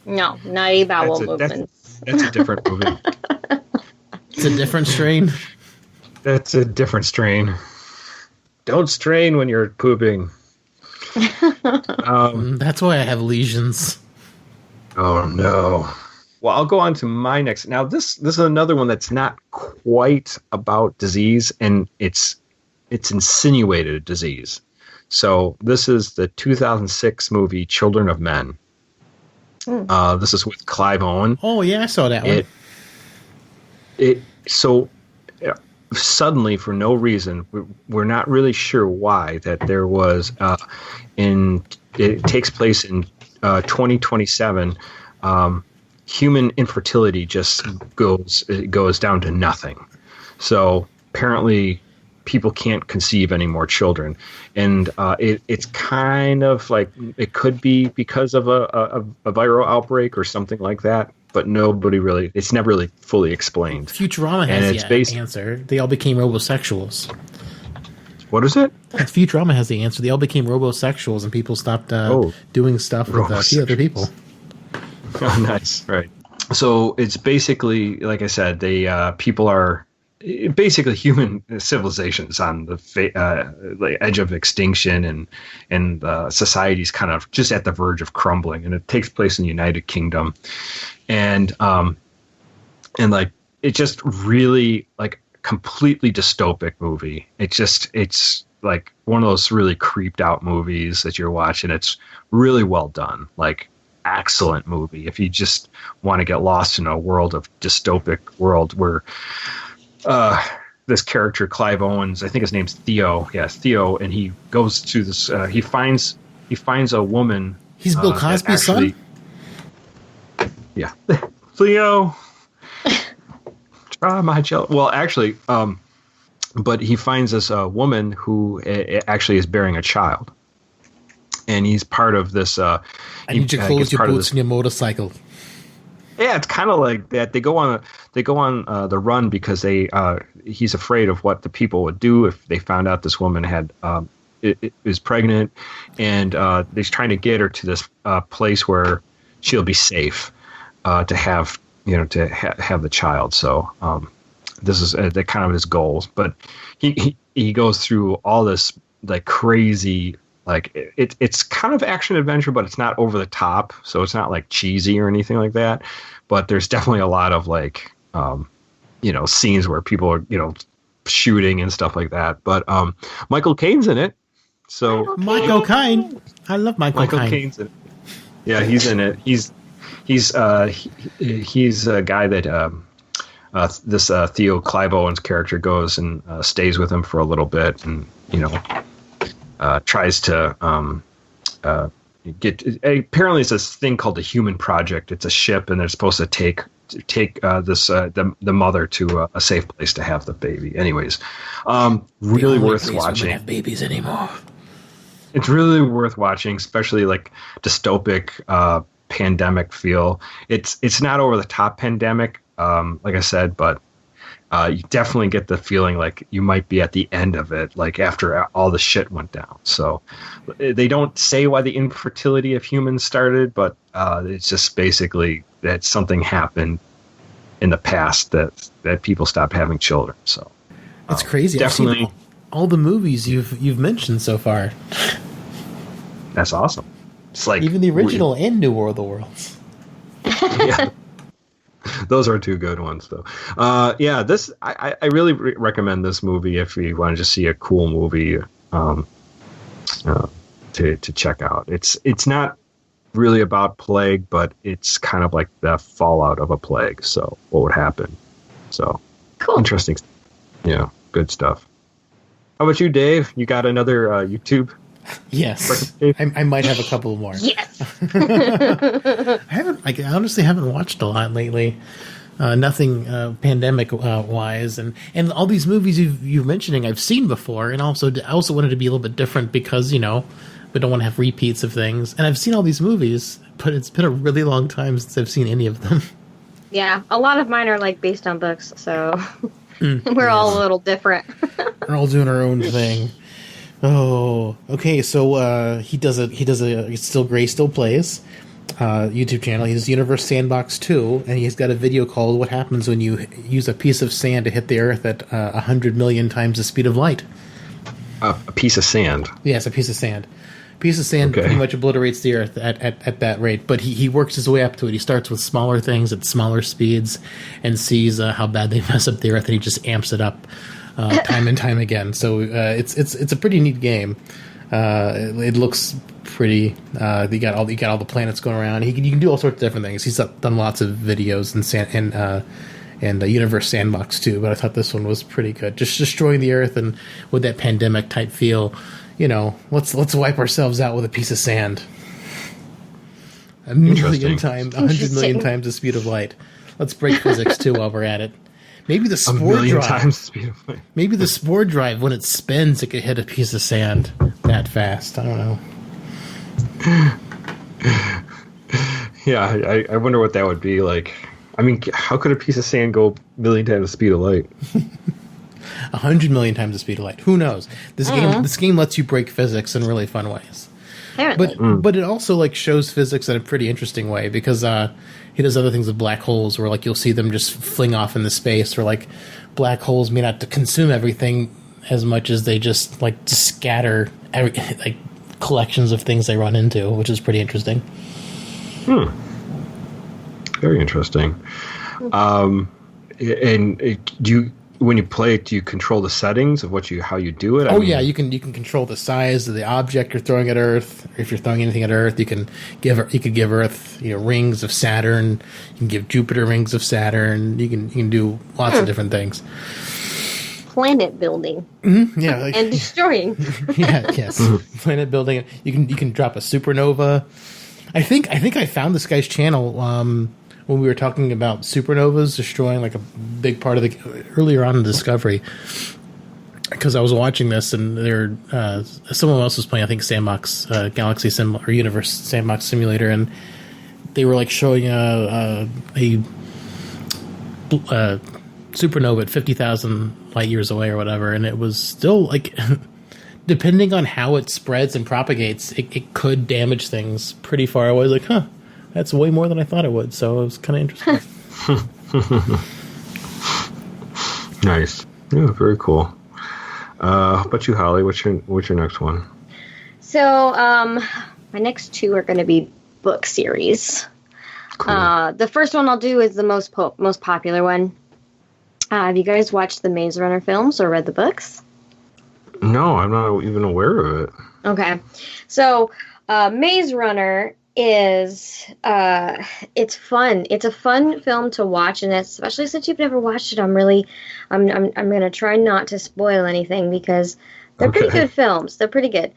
No, not Ebola movements. That's a different movie. It's a different strain? That's a different strain. Don't strain when you're pooping. That's why I have lesions. Oh, no. Well, I'll go on to my next. Now, this is another one that's not quite about disease, and it's insinuated disease. So this is the 2006 movie Children of Men. This is with Clive Owen. Oh, yeah, I saw that one. Suddenly, for no reason, we're not really sure why, that there was, it takes place in 2027, human infertility just goes down to nothing. So apparently people can't conceive any more children, and it's kind of like it could be because of a viral outbreak or something like that, but it's never really fully explained. Futurama has the answer. They all became robosexuals. What is it? Futurama has the answer. They all became robosexuals, and people stopped doing stuff with a few other people. Oh, nice. Right. So it's basically, like I said, people are basically human civilizations on the edge of extinction, and society's kind of just at the verge of crumbling, and it takes place in the United Kingdom, and like it just really like completely dystopic movie. It's like one of those really creeped out movies that you're watching. It's really well done, like excellent movie. If you just want to get lost in a world of dystopic world where this character Clive Owens, I think his name's Theo. Yes, Theo, and he goes to this. He finds a woman. He's Bill Cosby's son. Yeah, Theo. Try my jello. Well, actually, but he finds this woman who actually is bearing a child, and he's part of this. I need you to close your boots and your motorcycle. Yeah, it's kind of like that. They go on the run because he's afraid of what the people would do if they found out this woman had is pregnant, and they're trying to get her to this place where she'll be safe to have have the child. So this is the kind of his goals. But he goes through all this like crazy. Like it's kind of action adventure, but it's not over the top, so it's not like cheesy or anything like that. But there's definitely a lot of like scenes where people are shooting and stuff like that. But Michael Caine's in it, so Michael Caine, I love Michael Caine. Caine's in it. Yeah, he's in it. He's a guy that this Theo Clive Owens character goes and stays with him for a little bit, and tries to get. Apparently, it's this thing called the Human Project. It's a ship, and they're supposed to take the mother to a safe place to have the baby. Anyways, really worth watching. Have babies anymore? It's really worth watching, especially like dystopic pandemic feel. It's not over the top pandemic, like I said, but. You definitely get the feeling like you might be at the end of it, like after all the shit went down. So they don't say why the infertility of humans started, but it's just basically that something happened in the past that people stopped having children. So that's crazy. Definitely, I've seen all the movies you've mentioned so far. That's awesome. It's like even the original and New World of the Worlds. Yeah. Those are two good ones, though. This I really recommend this movie if you want to just see a cool movie to check out. It's not really about plague, but it's kind of like the fallout of a plague. So what would happen? So cool, interesting. Yeah, good stuff. How about you, Dave? You got another YouTube? Yes, I might have a couple more. Yes, I honestly haven't watched a lot lately. Nothing pandemic wise, and all these movies you've mentioning I've seen before, and I also wanted to be a little bit different because we don't want to have repeats of things. And I've seen all these movies, but it's been a really long time since I've seen any of them. Yeah, a lot of mine are like based on books, so we're all a little different. We're all doing our own thing. Oh, okay. So he does a Still Gray Still Plays YouTube channel. He does Universe Sandbox 2, and he's got a video called "What Happens When You Use a Piece of Sand to Hit the Earth at 100 million times the speed of light." A piece of sand. Yes, a piece of sand. A piece of sand pretty much obliterates the Earth at that rate. But he works his way up to it. He starts with smaller things at smaller speeds, and sees how bad they mess up the Earth, and he just amps it up. Time and time again. So it's a pretty neat game. It looks pretty. You got all the planets going around. You can do all sorts of different things. He's done lots of videos and the Universe Sandbox too. But I thought this one was pretty good. Just destroying the Earth and with that pandemic type feel. Let's wipe ourselves out with a piece of sand. 100 million times the speed of light. Let's break physics too while we're at it. Maybe the A spore million drive. times the speed of light. Maybe the spore drive, when it spins, it could hit a piece of sand that fast. I don't know. Yeah, I wonder what that would be like. I mean, how could a piece of sand go a million times the speed of light? 100 million times the speed of light. Who knows? This game lets you break physics in really fun ways. Apparently. But it also like shows physics in a pretty interesting way, because he does other things with black holes where like you'll see them just fling off into space, or like black holes may not consume everything as much as they just like scatter like collections of things they run into, which is pretty interesting. Very interesting. When you play it, do you control the settings of how you do it? Yeah, you can control the size of the object you're throwing at Earth. If you're throwing anything at Earth, you could give Earth rings of Saturn. You can give Jupiter rings of Saturn. You can do lots of different things. Planet building. Mm-hmm, yeah, and destroying. Yes. Planet building. You can drop a supernova. I think I found this guy's channel when we were talking about supernovas destroying like a big part of earlier on in Discovery, because I was watching this and someone else was playing, I think Sandbox Galaxy or Universe Sandbox Simulator, and they were like showing a supernova at 50,000 light years away or whatever, and it was still like depending on how it spreads and propagates, it could damage things pretty far away. I was like, that's way more than I thought it would. So it was kind of interesting. Nice. Yeah, very cool. How about you, Holly? What's your next one? So my next two are going to be book series. Cool. The first one I'll do is the most popular one. Have you guys watched the Maze Runner films or read the books? No, I'm not even aware of it. Okay. So Maze Runner is it's fun. It's a fun film to watch, and especially since you've never watched it, I'm going to try not to spoil anything, because they're pretty good films. They're pretty good.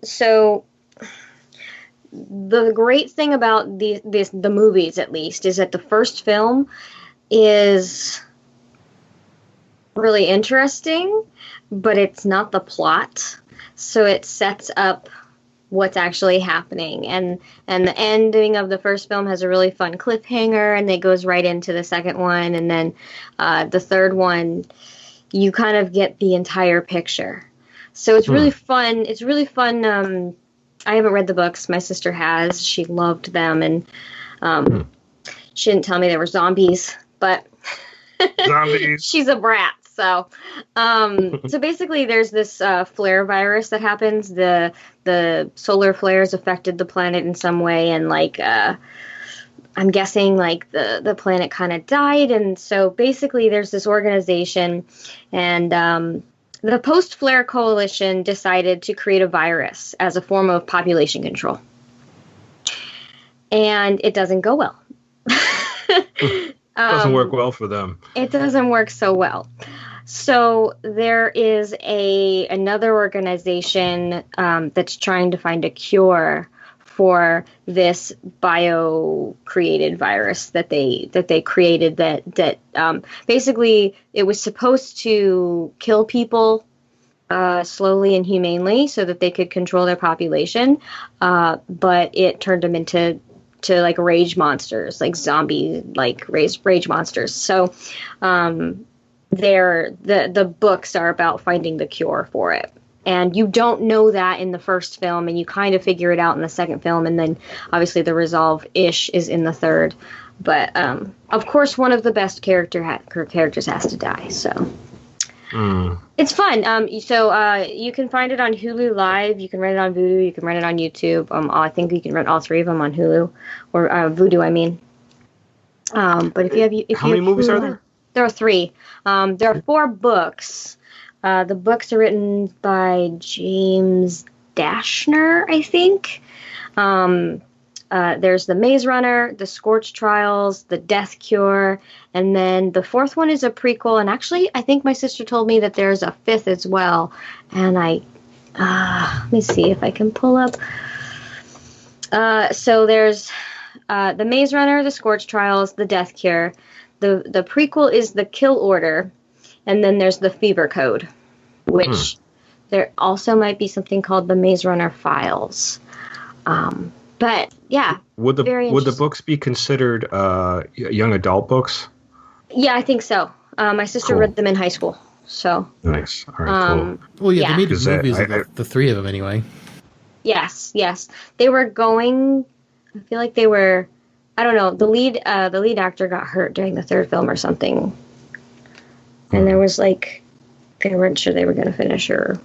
So the great thing about the movies, at least, is that the first film is really interesting, but it's not the plot. So it sets up what's actually happening, and the ending of the first film has a really fun cliffhanger, and it goes right into the second one, and then the third one you kind of get the entire picture. So it's really fun. It's really fun. I haven't read the books. My sister has. She loved them, and she didn't tell me they were zombies, but zombies. She's a brat. So basically, there's this flare virus that happens. The solar flares affected the planet in some way, and I'm guessing the planet kind of died. And so basically, there's this organization, and the post-flare coalition decided to create a virus as a form of population control, and it doesn't go well. Doesn't work well for them. It doesn't work so well. So there is another organization that's trying to find a cure for this bio-created virus that they created. That basically it was supposed to kill people slowly and humanely so that they could control their population, but it turned them into like rage monsters, like zombie, like rage monsters. So the books are about finding the cure for it. And you don't know that in the first film, and you kind of figure it out in the second film, and then obviously the resolve-ish is in the third. But of course, one of the best characters has to die. So it's fun. So you can find it on Hulu Live. You can rent it on Vudu. You can rent it on YouTube. I think you can rent all three of them on Hulu or Vudu. I mean, but if how many movies are there? There are three. There are 4 books. The books are written by James Dashner, I think. There's The Maze Runner, The Scorch Trials, The Death Cure, and then the 4th one is a prequel. And actually, I think my sister told me that there's a 5th as well. And let me see if I can pull up. So there's The Maze Runner, The Scorch Trials, The Death Cure, the prequel is the Kill Order, and then there's the Fever Code, which there also might be something called the Maze Runner Files. But yeah, would the books be considered young adult books? Yeah, I think so. My sister read them in high school, so nice. All right, cool. Well, yeah, they made the movies of the three of them anyway. Yes. They were going. I feel like they were. I don't know. The lead actor got hurt during the third film or something, and there was like they weren't sure they were going to finish or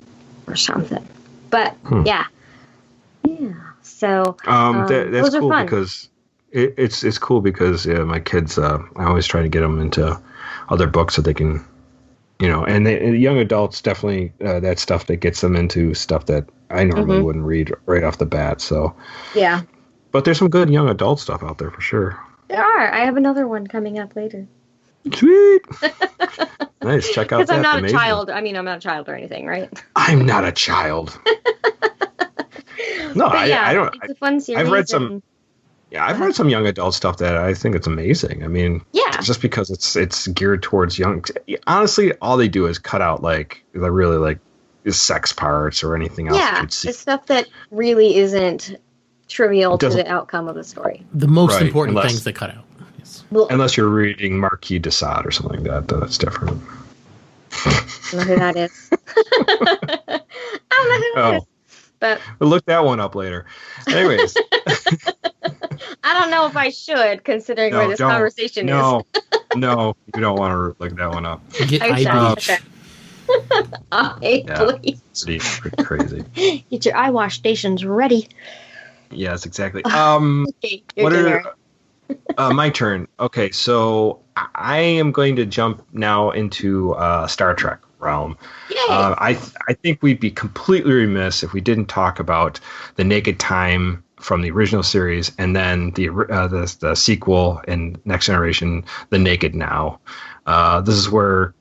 something. But yeah. So that's those are cool fun. because it's cool because my kids. I always try to get them into other books so they can, and young adults definitely that stuff that gets them into stuff that I normally wouldn't read right off the bat. So yeah, but there's some good young adult stuff out there for sure. There are. I have another one coming up later. Sweet. Nice. Check out that. Because I'm not amazing. a child. I mean, I'm not a child or anything, right? I'm not a child. No, I don't. It's a fun series. I've read some. Yeah, I've read some young adult stuff that I think it's amazing. I mean, just because it's geared towards young. Honestly, all they do is cut out the really sex parts or anything else. Yeah, it's stuff that really isn't trivial to the outcome of the story. The most important things they cut out. Yes. Well, unless you're reading Marquis de Sade or something like that, that's different. I don't know who that is. I don't know who that is. But we'll look that one up later. Anyways. I don't know if I should, considering where this conversation is. No, you don't want to look that one up. Get please. It's pretty crazy. Get your eyewash stations ready. Yes, exactly. Okay, my turn. Okay, so I am going to jump now into Star Trek realm. I think we'd be completely remiss if we didn't talk about the Naked Time from the original series, and then the sequel in Next Generation, The Naked Now. This is where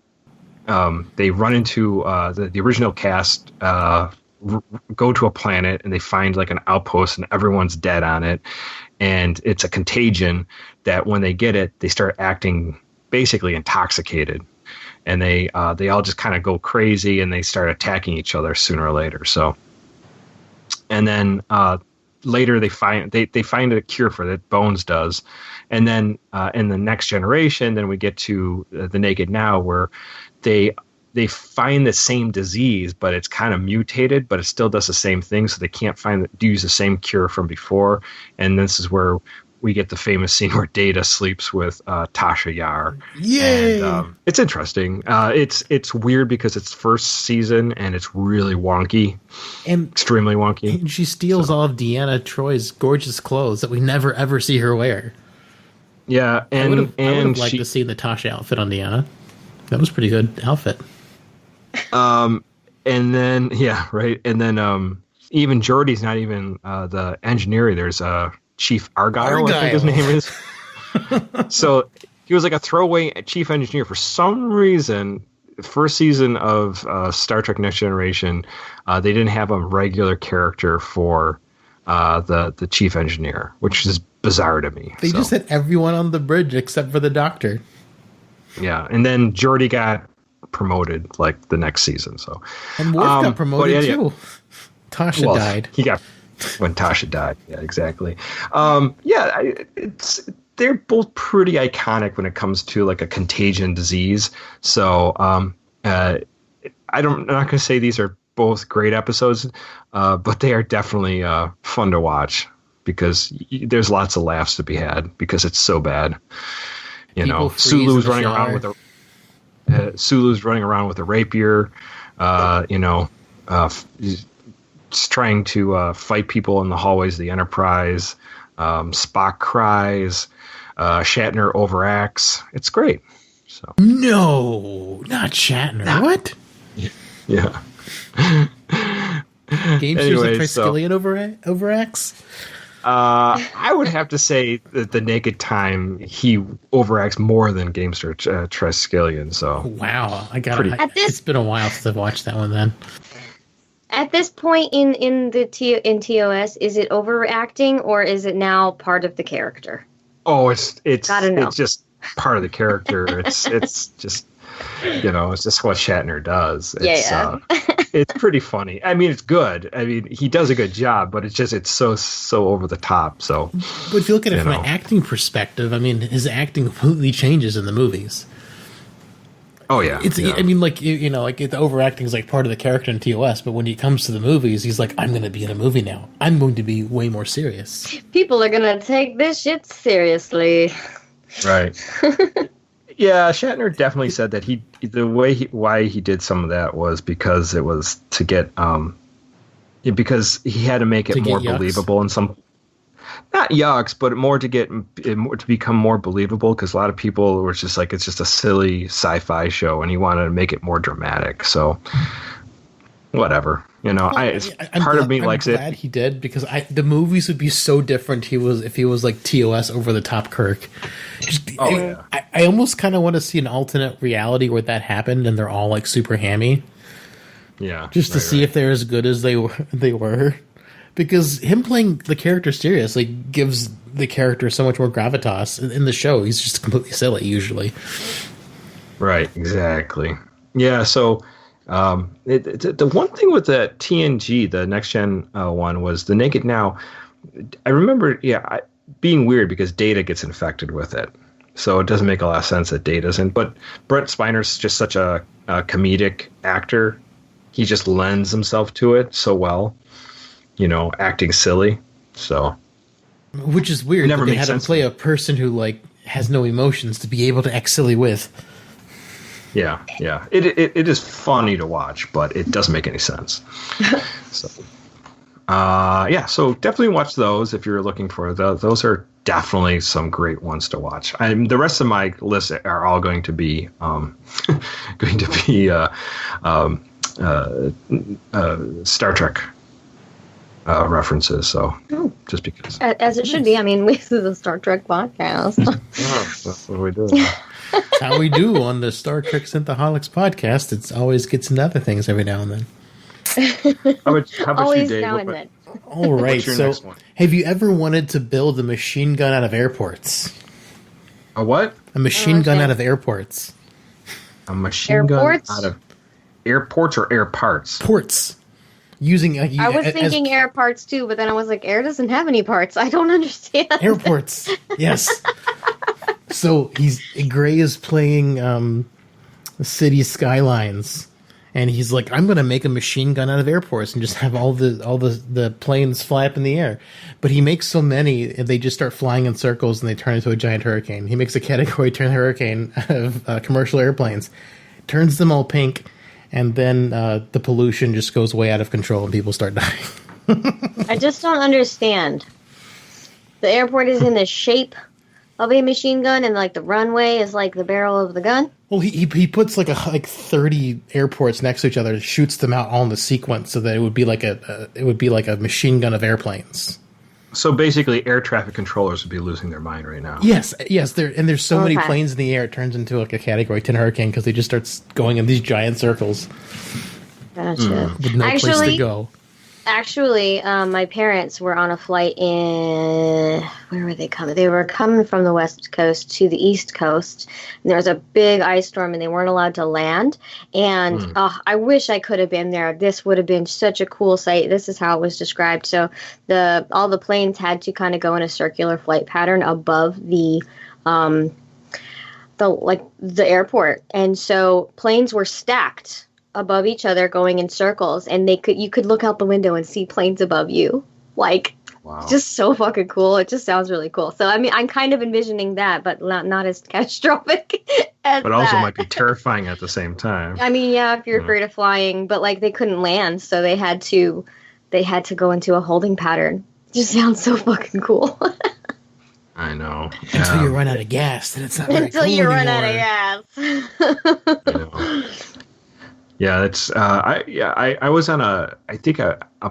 they run into the original cast, go to a planet, and they find an outpost, and everyone's dead on it, and it's a contagion that when they get it, they start acting basically intoxicated. And they all just kind of go crazy, and they start attacking each other sooner or later. So, and then later they find a cure for that. Bones does, and then in the Next Generation, then we get to the Naked Now, where they find the same disease, but it's kind of mutated, but it still does the same thing. So they can't use the same cure from before. And this is where we get the famous scene where Data sleeps with Tasha Yar. Yay! And, it's interesting. It's weird because it's first season and it's really wonky, and extremely wonky. And she steals all of Deanna Troy's gorgeous clothes that we never ever see her wear. Yeah, and I would have liked to see the Tasha outfit on Deanna. That was a pretty good outfit. And then and then even Geordi's not even the engineer. There's Chief Argyle, I think his name is. So he was a throwaway chief engineer for some reason. First season of Star Trek Next Generation, they didn't have a regular character for the chief engineer, which is bizarre to me. They just had everyone on the bridge except for the doctor. Yeah, and then Geordi got promoted the next season. So and Worf got promoted too. Tasha died. He got when Tasha died. Yeah, exactly. They're both pretty iconic when it comes to a contagion disease. So I'm not going to say these are both great episodes, but they are definitely fun to watch because there's lots of laughs to be had because it's so bad. Sulu's running around with a rapier. Trying to fight people in the hallways of the Enterprise. Spock cries. Shatner overacts. It's great. So no, not Shatner. What? Yeah. Gamesters and Triskelion overacts. I would have to say that the Naked Time he overacts more than Gamester Triskelion. So wow, it's been a while since I've watched that one. Then at this point in TOS, is it overacting or is it now part of the character? Oh, it's gotta know. It's just part of the character. It's just, it's just what Shatner does. It's pretty funny. I mean, it's good. I mean, he does a good job, but it's so over the top. So, but if you look at it from an acting perspective, I mean, his acting completely changes in the movies. Oh yeah, I mean, like like the overacting is like part of the character in TOS, but when he comes to the movies, he's like, I'm going to be in a movie now. I'm going to be way more serious. People are going to take this shit seriously. Right. Yeah, Shatner definitely said that why he did some of that was because it was to get because he had to make it more believable in some. Not yucks, but more to become more believable, because a lot of people were just like, it's just a silly sci-fi show, and he wanted to make it more dramatic. So, whatever, part of me likes it. I'm glad he did, because the movies would be so different. If he was like TOS over the top Kirk. I almost kind of want to see an alternate reality where that happened, and they're all like super hammy. Yeah, just to see if they're as good as they were. Because him playing the character seriously gives the character so much more gravitas. In the show, he's just completely silly, usually. Right, exactly. Yeah, so the one thing with the TNG, the Next Gen one, was the Naked Now. I remember, being weird because Data gets infected with it. So it doesn't make a lot of sense that Data's in. But Brent Spiner's just such a comedic actor. He just lends himself to it so well. Acting silly, so which is weird. They had to play a person who like has no emotions to be able to act silly with. Yeah. It is funny to watch, but it doesn't make any sense. So, so definitely watch those if you're looking for those. Those are definitely some great ones to watch. The rest of my list are all going to be Star Trek. References, so just because, as it should be. I mean, this is a Star Trek podcast. That's what we do. That's how we do on the Star Trek Synthaholics podcast. It always gets into other things every now and then. How about always you, Dave? Now and then. All right. So, have you ever wanted to build a machine gun out of airports? A what? A machine gun out of airports. A machine gun out of airports or air parts? Ports. Using I was thinking air parts too, but then I was like, air doesn't have any parts. I don't understand. Airports, yes. So Gray is playing City Skylines, and he's like, I'm going to make a machine gun out of airports and just have all the planes fly up in the air. But he makes so many, and they just start flying in circles, and they turn into a giant hurricane. He makes a Category 10 hurricane out of commercial airplanes, turns them all pink. And then the pollution just goes way out of control and people start dying. I just don't understand. The airport is in the shape of a machine gun, and like the runway is like the barrel of the gun. Well, he puts like 30 airports next to each other, shoots them out all in the sequence, so that it would be like a machine gun of airplanes. So basically, air traffic controllers would be losing their mind right now. Yes. There's so many planes in the air, it turns into like a Category 10 hurricane because they just start going in these giant circles. Gotcha. With no place to go. Actually, my parents were on a flight in... Where were they coming? They were coming from the West Coast to the East Coast. And there was a big ice storm, and they weren't allowed to land. And I wish I could have been there. This would have been such a cool sight. This is how it was described. So all the planes had to kind of go in a circular flight pattern above the airport. And so planes were stacked above each other going in circles, and you could look out the window and see planes above you. Like, wow. Just so fucking cool. It just sounds really cool. So, I mean, I'm kind of envisioning that, but not as catastrophic as But also might be terrifying at the same time. I mean, yeah, if you're afraid of flying, but like they couldn't land, so they had to go into a holding pattern. It just sounds so fucking cool. I know. Until you run out of gas, then it's not very cool anymore. Run out of gas. Yeah, it's I was on a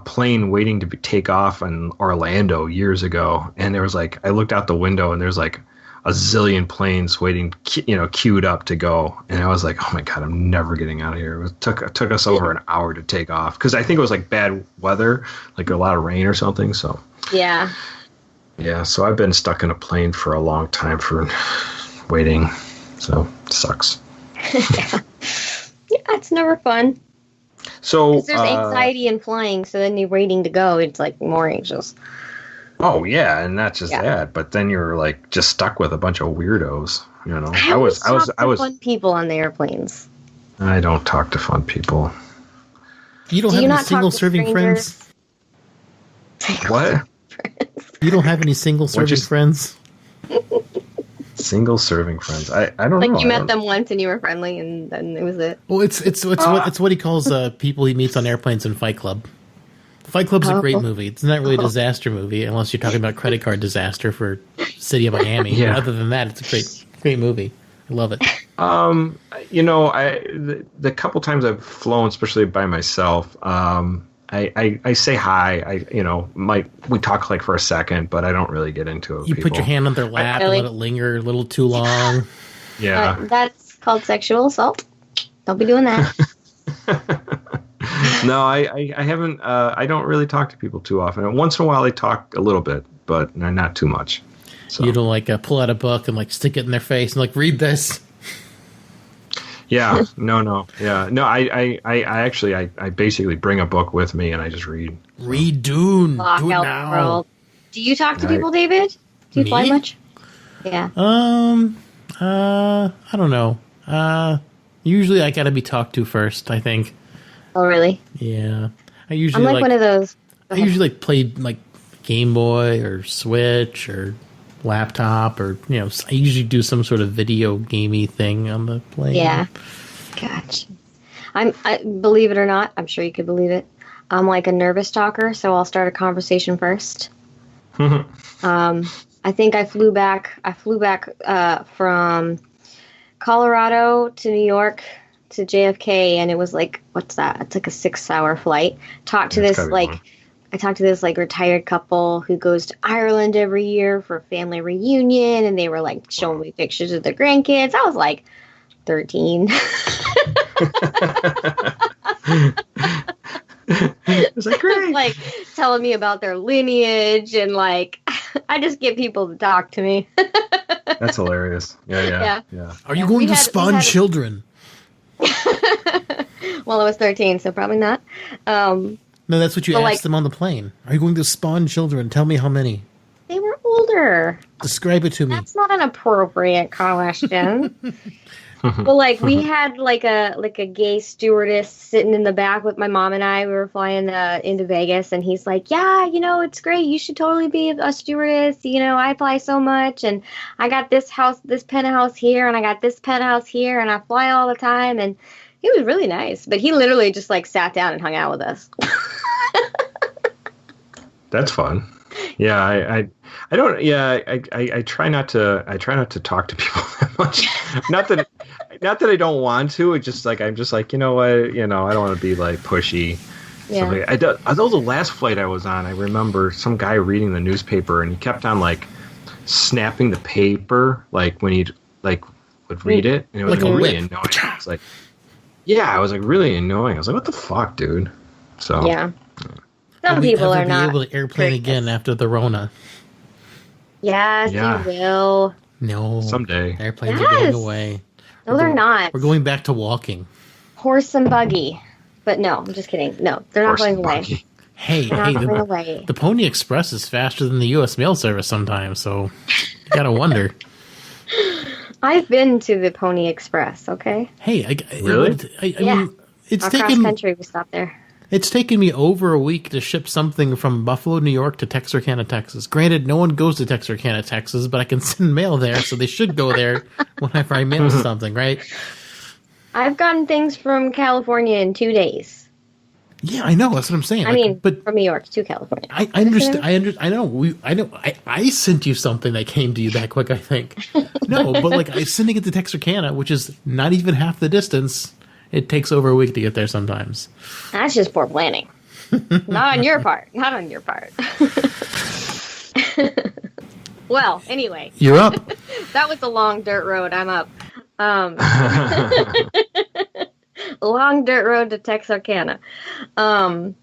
plane waiting to take off in Orlando years ago, and there was like, I looked out the window and there's like a zillion planes waiting, queued up to go, and I was like, oh my god, I'm never getting out of here. It took us over an hour to take off because I think it was like bad weather, like a lot of rain or something. So yeah, so I've been stuck in a plane for a long time, for waiting. So sucks. Yeah, it's never fun. So Because there's anxiety in flying, so then you're waiting to go. It's like more anxious. Oh yeah, and not just that, but then you're like just stuck with a bunch of weirdos. You know, I was fun people on the airplanes. I don't talk to fun people. You don't have any single-serving friends? What? You don't have any single-serving friends? Single-serving friends. I don't know. Like you met them once and you were friendly, and then it was it. Well, it's what he calls people he meets on airplanes in Fight Club. Fight Club's a great movie. It's not really a disaster movie, unless you're talking about credit card disaster for City of Miami. Yeah. Other than that, it's a great movie. I love it. You know, the couple times I've flown, especially by myself, I say hi. We talk like for a second, but I don't really get into it. You put your hand on their lap and let it linger a little too long. Yeah. That's called sexual assault. Don't be doing that. No, I haven't. I don't really talk to people too often. Once in a while, I talk a little bit, but not too much. So. You don't like pull out a book and like stick it in their face and like read this. Yeah, no, yeah, no. I actually basically bring a book with me and I just read. Read Dune. Lock Do it out now. the world. Do you talk to people, David? Do you fly much? Yeah. I don't know. Usually I gotta be talked to first, I think. Oh, really? Yeah. I'm like one of those. I usually play like Game Boy or Switch or laptop, or I usually do some sort of video gamey thing on the plane. Yeah. Gotcha. I believe it or not, I'm sure you could believe it. I'm like a nervous talker, so I'll start a conversation first. I think I flew back from Colorado to New York to JFK, and it was like, what's that? It's like a 6-hour flight. I talked to this like retired couple who goes to Ireland every year for a family reunion, and they were like showing me pictures of their grandkids. I was like 13. It was like great. Like telling me about their lineage, and like I just get people to talk to me. That's hilarious. Yeah. Are you going to spawn children? Well, I was 13, so probably not. No, that's what you asked them on the plane. Are you going to spawn children? Tell me how many. They were older. Describe it to me. That's not an appropriate question. But like we had like a gay stewardess sitting in the back with my mom and I. We were flying into Vegas, and he's like, "Yeah, it's great. You should totally be a stewardess. I fly so much, and I got this penthouse here, and I got this penthouse here, and I fly all the time." And he was really nice, but he literally just like sat down and hung out with us. That's fun. Yeah, I don't. Yeah, I try not to. I try not to talk to people that much. Not that I don't want to. It's just like I'm just like what. I don't want to be like pushy. Yeah. Although the last flight I was on, I remember some guy reading the newspaper, and he kept on like snapping the paper, like when he'd like would read it, and it was like really annoying. It's like, yeah, I was like really annoying. I was like, what the fuck, dude? So yeah. Some people are not able to airplane again after the Rona. Yes, you will. No, someday airplanes are going away. No, they're not. We're going back to walking. Horse and buggy, but no, I'm just kidding. No, they're not going away. Hey, the Pony Express is faster than the U.S. mail service sometimes, so you gotta wonder. I've been to the Pony Express. Okay. Hey, really? I mean, it's across country. We stopped there. It's taken me over a week to ship something from Buffalo, New York to Texarkana, Texas. Granted, no one goes to Texarkana, Texas, but I can send mail there, so they should go there whenever I mail something, right? I've gotten things from California in 2 days. Yeah, I know. That's what I'm saying. But from New York to California. I understand. I know. I sent you something that came to you that quick, I think. No, but like I'm sending it to Texarkana, which is not even half the distance. It takes over a week to get there sometimes. That's just poor planning. Not on your part. Well, anyway. You're up. That was a long dirt road. I'm up. Long dirt road to Texarkana. So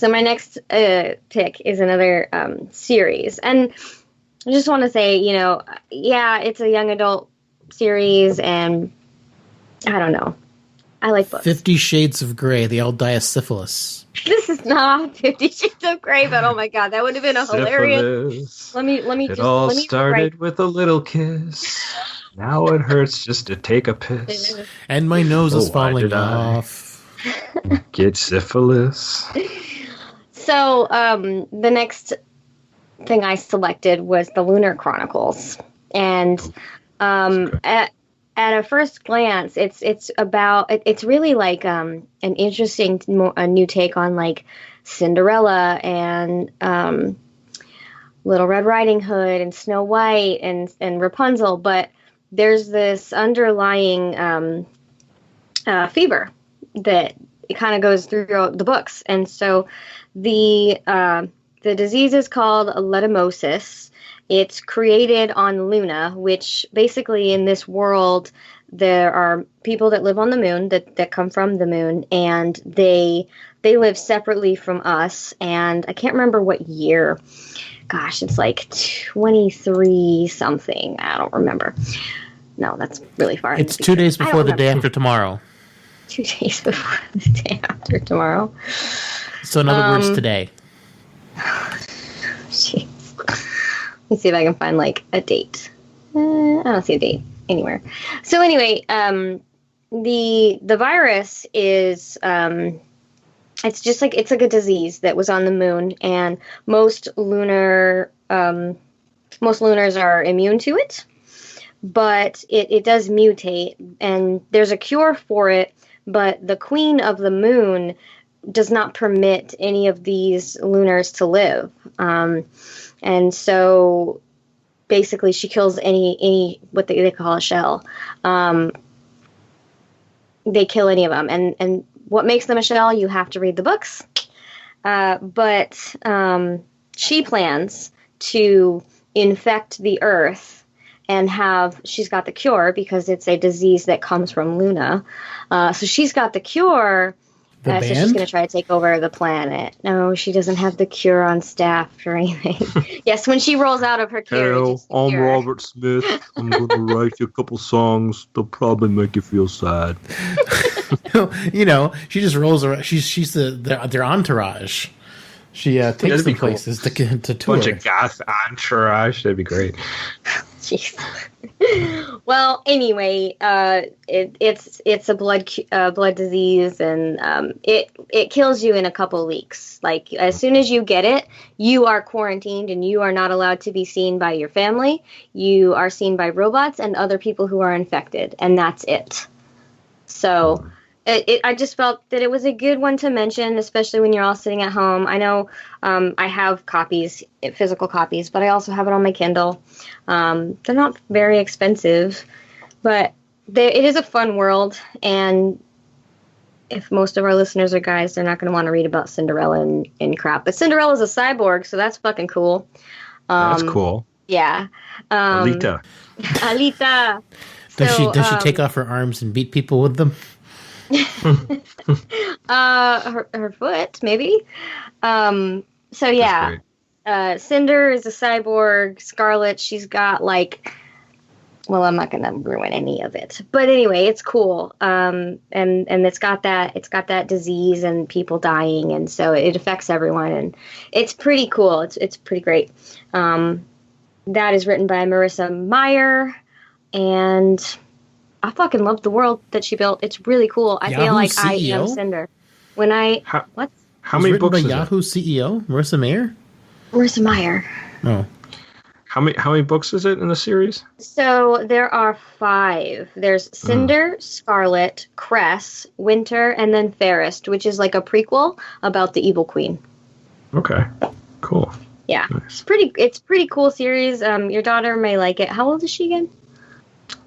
my next pick is another series. And I just want to say, it's a young adult series, and I don't know. I like books. 50 Shades of Grey. They all die of syphilis. This is not 50 Shades of Grey, but oh my god, that would have been a hilarious. Let me It all started with a little kiss. Now it hurts just to take a piss. And my nose is falling off. Get syphilis. So, the next thing I selected was the Lunar Chronicles, and at a first glance, it's really like an interesting a new take on like Cinderella and Little Red Riding Hood and Snow White and Rapunzel, but there's this underlying fever that it kind of goes through the books, and so the disease is called leishmaniasis. It's created on Luna, which basically in this world, there are people that live on the moon that come from the moon, and they live separately from us. And I can't remember what year. Gosh, it's like 23 something. I don't remember. No, that's really far. It's 2 days before the day after tomorrow. 2 days before the day after tomorrow. So in other words, today. Jeez. Let me see if I can find like a date. I don't see a date anywhere. So anyway, the virus is it's just like it's like a disease that was on the moon, and most lunars are immune to it, but it does mutate, and there's a cure for it, but the queen of the moon does not permit any of these lunars to live. And so basically she kills any what they call a shell. They kill any of them. And what makes them a shell, you have to read the books. But she plans to infect the Earth and she's got the cure because it's a disease that comes from Luna. So she's got the cure. So she's going to try to take over the planet. No, she doesn't have the cure on staff or anything. Yes, when she rolls out of her carriage. Hello, I'm Robert Smith. I'm going to write you a couple songs. They'll probably make you feel sad. You know, she just rolls around. She's their entourage. She takes them places to tour. Bunch of goth entourage. That'd be great. Jeez. Well, anyway, it's a blood disease, and it kills you in a couple of weeks. Like as soon as you get it, you are quarantined, and you are not allowed to be seen by your family. You are seen by robots and other people who are infected, and that's it. So. I just felt that it was a good one to mention, especially when you're all sitting at home. I know I have copies, physical copies, but I also have it on my Kindle. They're not very expensive, but it is a fun world. And if most of our listeners are guys, they're not going to want to read about Cinderella and crap. But Cinderella's a cyborg, so that's fucking cool. That's cool. Yeah. Alita. Does she take off her arms and beat people with them? Her foot maybe. So yeah, Cinder is a cyborg. Scarlet, she's got like, well, I'm not gonna ruin any of it, but anyway, it's cool. And it's got that disease and people dying, and so it affects everyone, and it's pretty cool. It's pretty great. That is written by Marissa Meyer, and I fucking love the world that she built. It's really cool. I feel like CEO? I am Cinder. How many books is Yahoo CEO? Marissa Meyer? Marissa Meyer. Oh. How many books is it in the series? So there are 5. There's Cinder, Scarlet, Cress, Winter, and then Fairest, which is like a prequel about the Evil Queen. Okay. Cool. Yeah. Nice. It's pretty cool series. Your daughter may like it. How old is she again?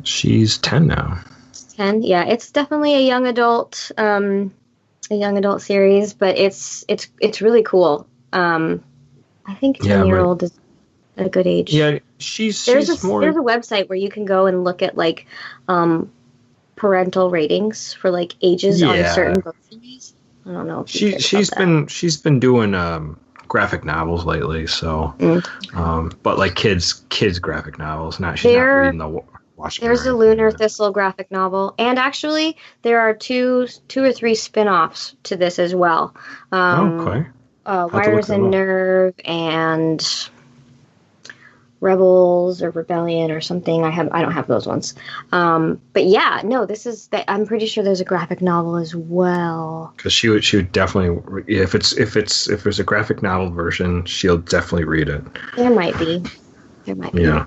She's 10 now. 10, yeah. It's definitely a young adult series, but it's really cool. I think 10-year-old is a good age. Yeah, there's a website where you can go and look at like parental ratings for like ages on certain book series. I don't know. If she's been doing graphic novels lately, so but like kids graphic novels. She's not reading the watching. There's a Lunar Thistle graphic novel, and actually there are two or three spin-offs to this as well. Okay. Wires and Nerve and Rebels or Rebellion or something. I don't have those ones. But yeah, no, I'm pretty sure there's a graphic novel as well. Because she would definitely, if there's a graphic novel version, she'll definitely read it. There might be. Yeah.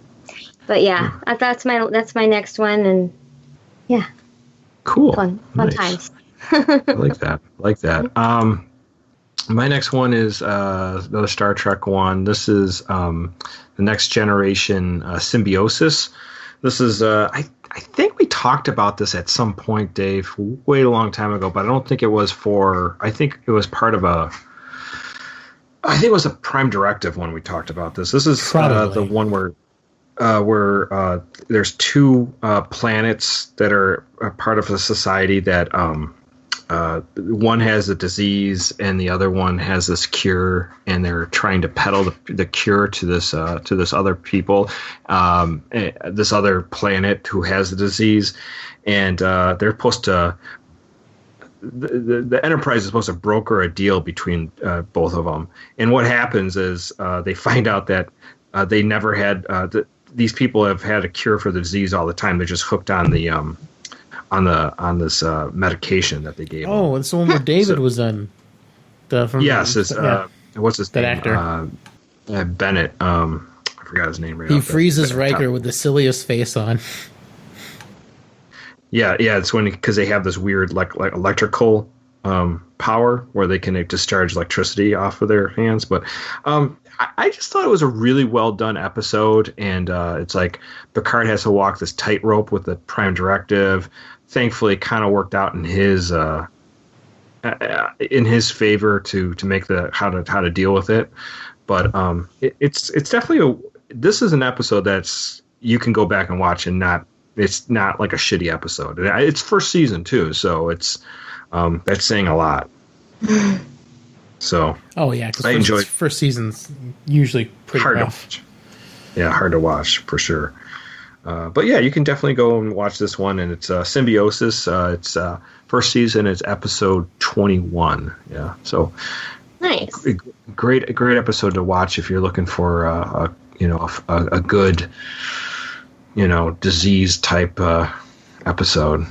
But yeah, that's my next one, and yeah. Cool. Fun Nice. times. I like that. My next one is another Star Trek one. This is the Next Generation Symbiosis. This is I think we talked about this at some point, Dave, way a long time ago, but I don't think it was I think it was part of I think it was a Prime Directive when we talked about this. This is the one where there's two planets that are a part of a society that one has a disease and the other one has this cure, and they're trying to peddle the cure to this other people, this other planet who has the disease, and they're supposed to. The Enterprise is supposed to broker a deal between both of them, and what happens is they find out that they never had these people have had a cure for the disease all the time. They're just hooked on the on this medication that they gave. Oh, it's the one where David was on. Yes, it's what's his that name? actor Bennett. I forgot his name. Right. He freezes Riker with the silliest face on. Yeah, it's because they have this weird like electrical power where they can discharge electricity off of their hands. But I just thought it was a really well done episode, and it's like Picard has to walk this tightrope with the Prime Directive. Thankfully, it kind of worked out in his favor to make how to deal with it. But it's definitely this is an episode that's you can go back and watch and it's not like a shitty episode. It's first season too, so it's that's saying a lot. So because I enjoyed first season's usually pretty hard rough. to watch. Yeah, hard to watch for sure. But yeah, you can definitely go and watch this one, and it's Symbiosis. It's first season. It's episode 21. Yeah, so Nice. a great episode to watch if you're looking for a good disease type episode.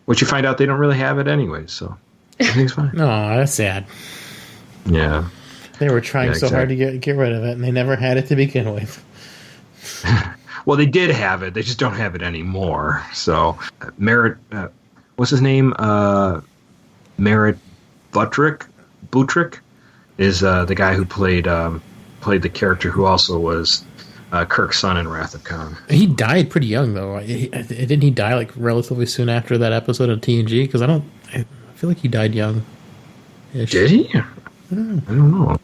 Which you find out they don't really have it anyway, so everything's fine. No, that's sad. Yeah. They were trying so hard to get rid of it, and they never had it to begin with. Well, they did have it. They just don't have it anymore. So, Merritt, what's his name? Merritt Buttrick is the guy who played the character who also was Kirk's son in Wrath of Khan. He died pretty young, though. Didn't he die like relatively soon after that episode of TNG? Because I feel like he died young. Did he? I don't know.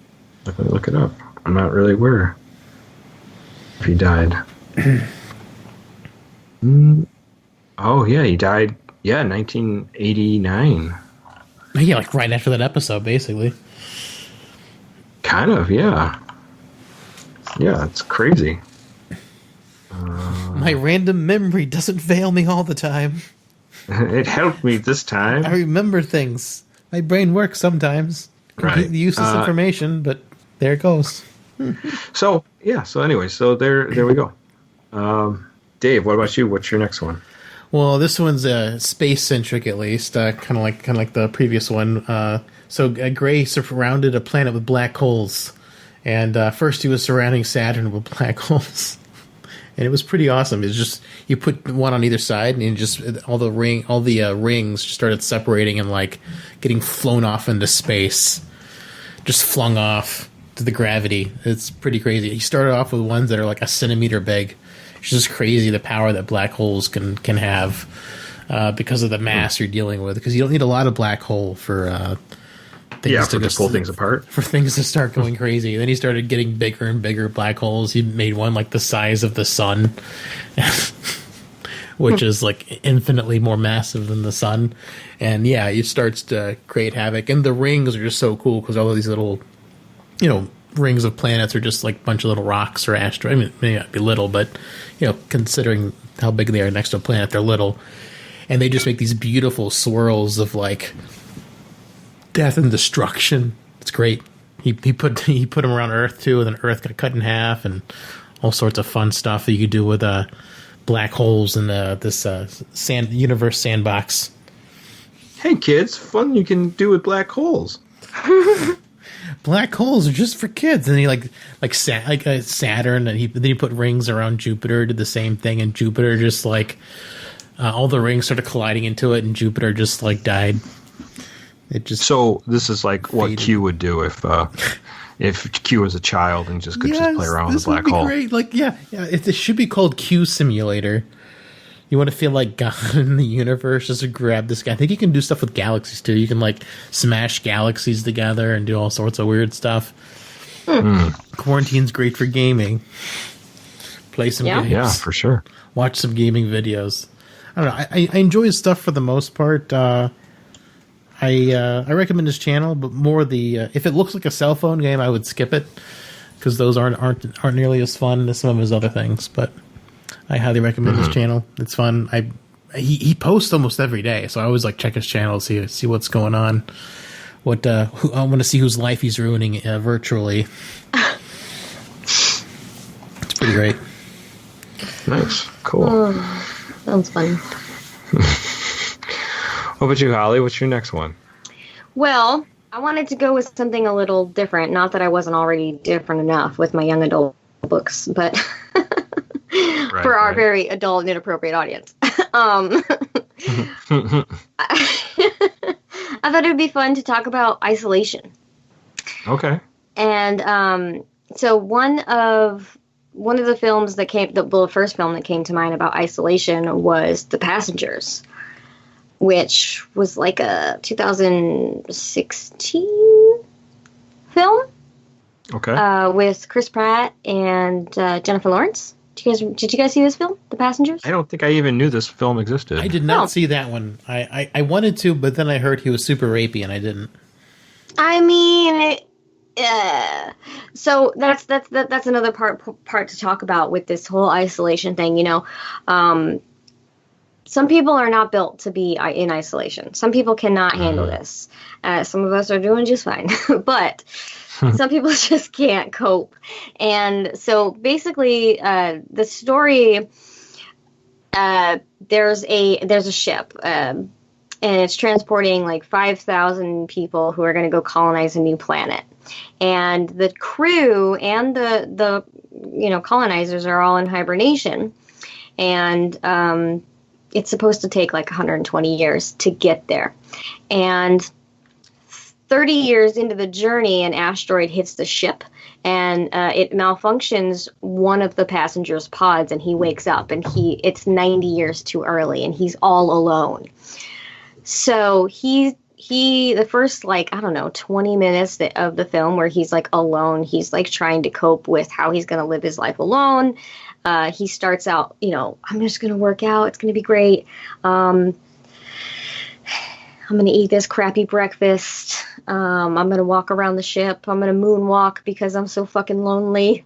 Let me look it up. I'm not really aware if he died. Oh yeah, he died. Yeah, 1989. Yeah, like right after that episode, basically. Kind of, yeah. Yeah, it's crazy. My random memory doesn't fail me all the time. It helped me this time. I remember things. My brain works sometimes. Completely useless information, but there it goes. So anyway, there we go. Dave, what about you? What's your next one? Well, this one's space centric, at least, kind of like the previous one. So Gray surrounded a planet with black holes, and first he was surrounding Saturn with black holes, and it was pretty awesome. It's just you put one on either side, and just all the rings just started separating and like getting flown off into space, just flung off to the gravity. It's pretty crazy. He started off with ones that are like a centimeter big. It's just crazy the power that black holes can have because of the mass you're dealing with. Because you don't need a lot of black hole for things to pull things apart. For things to start going crazy. Then he started getting bigger and bigger black holes. He made one like the size of the sun, which is like infinitely more massive than the sun. And yeah, it starts to create havoc. And the rings are just so cool because all of these little, rings of planets are just like a bunch of little rocks or asteroids. I mean, it may not be little, but considering how big they are next to a planet. They're little, and they just make these beautiful swirls of like death and destruction. It's great. He put them around Earth too, and then Earth got cut in half, and all sorts of fun stuff that you could do with black holes in this universe sandbox. Hey kids, fun you can do with black holes. Black holes are just for kids, and he Saturn, and then he put rings around Jupiter. Did the same thing, and Jupiter just like all the rings started colliding into it, and Jupiter just like died. It just so this is like faded. What Q would do if Q was a child and just could just play around with a black hole. Great. Like it should be called Q Simulator. You want to feel like God in the universe, just to grab this guy. I think you can do stuff with galaxies too. You can like smash galaxies together and do all sorts of weird stuff. Quarantine's great for gaming. Play some games. Yeah, for sure. Watch some gaming videos. I don't know. I enjoy his stuff for the most part. I recommend his channel, but more if it looks like a cell phone game, I would skip it because those aren't nearly as fun as some of his other things. But I highly recommend his channel. It's fun. He posts almost every day, so I always like check his channel to see what's going on. I want to see whose life he's ruining virtually. It's pretty great. Nice, cool. Oh, sounds fun. What about you, Holly? What's your next one? Well, I wanted to go with something a little different. Not that I wasn't already different enough with my young adult books, but for our very adult and inappropriate audience. I thought it would be fun to talk about isolation. Okay. And so one of the films that the first film that came to mind about isolation was The Passengers, which was like a 2016 film. Okay. With Chris Pratt and Jennifer Lawrence. Did you guys see this film, The Passengers? I don't think I even knew this film existed. I did not see that one. I wanted to, but then I heard he was super rapey, and I didn't. I mean, so that's another part to talk about with this whole isolation thing. You know, some people are not built to be in isolation. Some people cannot handle this. Some of us are doing just fine, but some people just can't cope. And so basically, the story, there's a ship, and it's transporting like 5,000 people who are going to go colonize a new planet. And the crew and the colonizers are all in hibernation. And it's supposed to take like 120 years to get there. And 30 years into the journey, an asteroid hits the ship, and it malfunctions one of the passengers' pods, and he wakes up, and it's 90 years too early, and he's all alone. So he the first 20 minutes of the film where he's like alone, he's like trying to cope with how he's going to live his life alone. He starts out, I'm just going to work out. It's going to be great. I'm going to eat this crappy breakfast. I'm going to walk around the ship. I'm going to moonwalk because I'm so fucking lonely.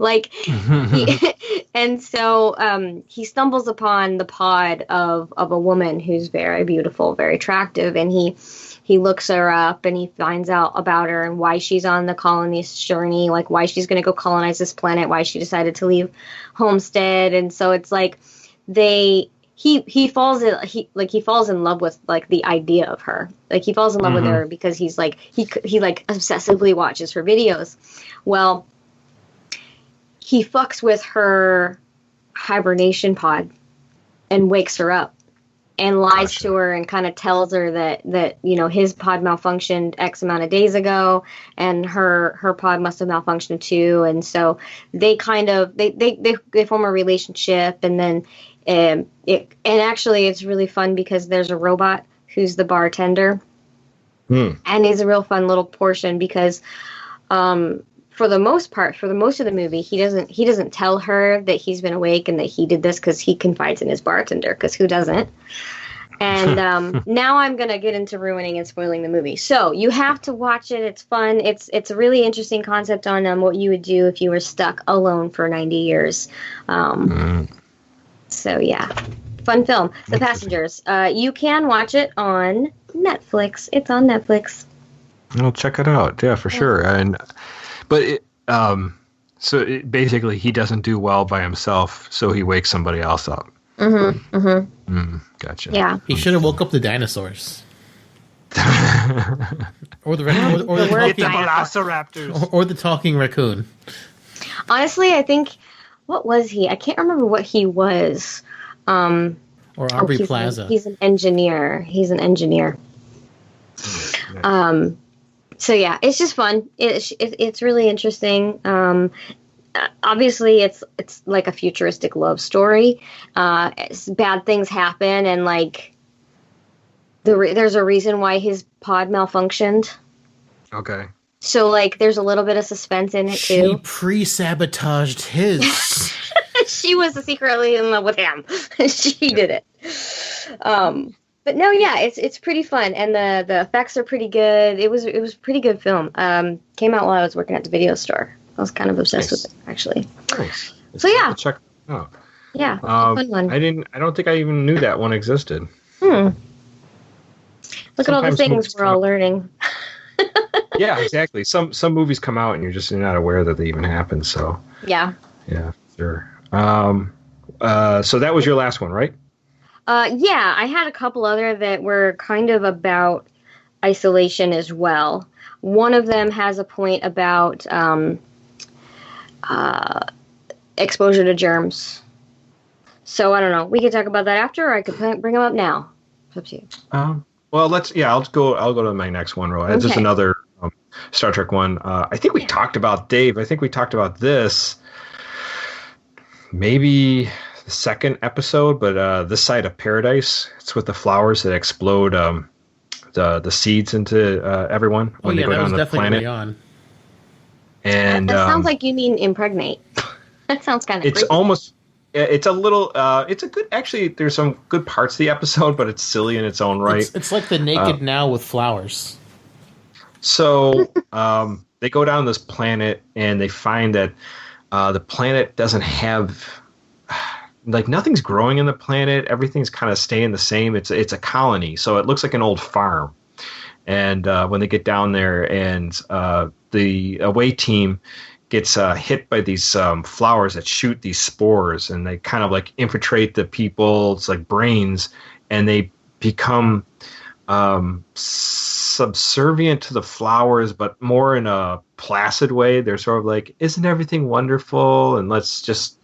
And so he stumbles upon the pod of a woman who's very beautiful, very attractive. And he looks her up and he finds out about her and why she's on the colonist journey, like why she's going to go colonize this planet, why she decided to leave Homestead. And so it's like he falls in love with like the idea of her. Like he falls in love with her because he's like he like obsessively watches her videos. Well, he fucks with her hibernation pod and wakes her up and lies to her and kind of tells her that his pod malfunctioned X amount of days ago and her pod must have malfunctioned too. And so they kind of they form a relationship, and then actually it's really fun because there's a robot who's the bartender, and he's a real fun little portion because for the most of the movie, he doesn't tell her that he's been awake and that he did this because he confides in his bartender, because who doesn't? And now I'm gonna get into ruining and spoiling the movie. So you have to watch it. It's fun. It's a really interesting concept on what you would do if you were stuck alone for 90 years. So yeah, fun film. The Passengers. You can watch it on Netflix. It's on Netflix. I'll check it out. Yeah, for sure. Basically he doesn't do well by himself, so he wakes somebody else up. Gotcha. Yeah. He should have woke up the dinosaurs. or the velociraptors. or the talking raccoon. Honestly, I think, what was he? I can't remember what he was. Or Aubrey Plaza. He's an engineer. So yeah, it's just fun. It's really interesting. Obviously, it's like a futuristic love story. Bad things happen, and like there's a reason why his pod malfunctioned. Okay. So like, there's a little bit of suspense in it She too. pre-sabotaged his. She was secretly in love with him. She did it. But no, yeah, it's pretty fun, and the effects are pretty good. It was a pretty good film. Came out while I was working at the video store. I was kind of obsessed with it, actually. Nice. So yeah, Check it out. Yeah, fun one. I don't think I even knew that one existed. Look at all the Sometimes things movies we're all come- learning. Yeah, exactly. Some movies come out and you're not aware that they even happened. So Yeah. yeah, sure. So that was your last one, right? Yeah, I had a couple other that were kind of about isolation as well. One of them has a point about exposure to germs. So I don't know. We could talk about that after, or I could bring them up now. It's up to you. Well, I'll go to my next one. This is Okay. another Star Trek one. I think we talked about Dave. I think we talked about this. Maybe the second episode, but This Side of Paradise. It's with the flowers that explode the seeds into everyone when they go that down was to the definitely planet. on. And That sounds like you mean impregnate. That sounds kind of it's creepy. almost. It's a little. It's a good. Actually, there's some good parts of the episode, but it's silly in its own right. It's like the Naked Now with flowers. So they go down this planet and they find that the planet doesn't have, like, nothing's growing in the planet. Everything's kind of staying the same. It's a colony, so it looks like an old farm. And when they get down there, and the away team gets hit by these flowers that shoot these spores, and they kind of like infiltrate the people's like brains, and they become subservient to the flowers, but more in a placid way. They're sort of like, isn't everything wonderful, and let's just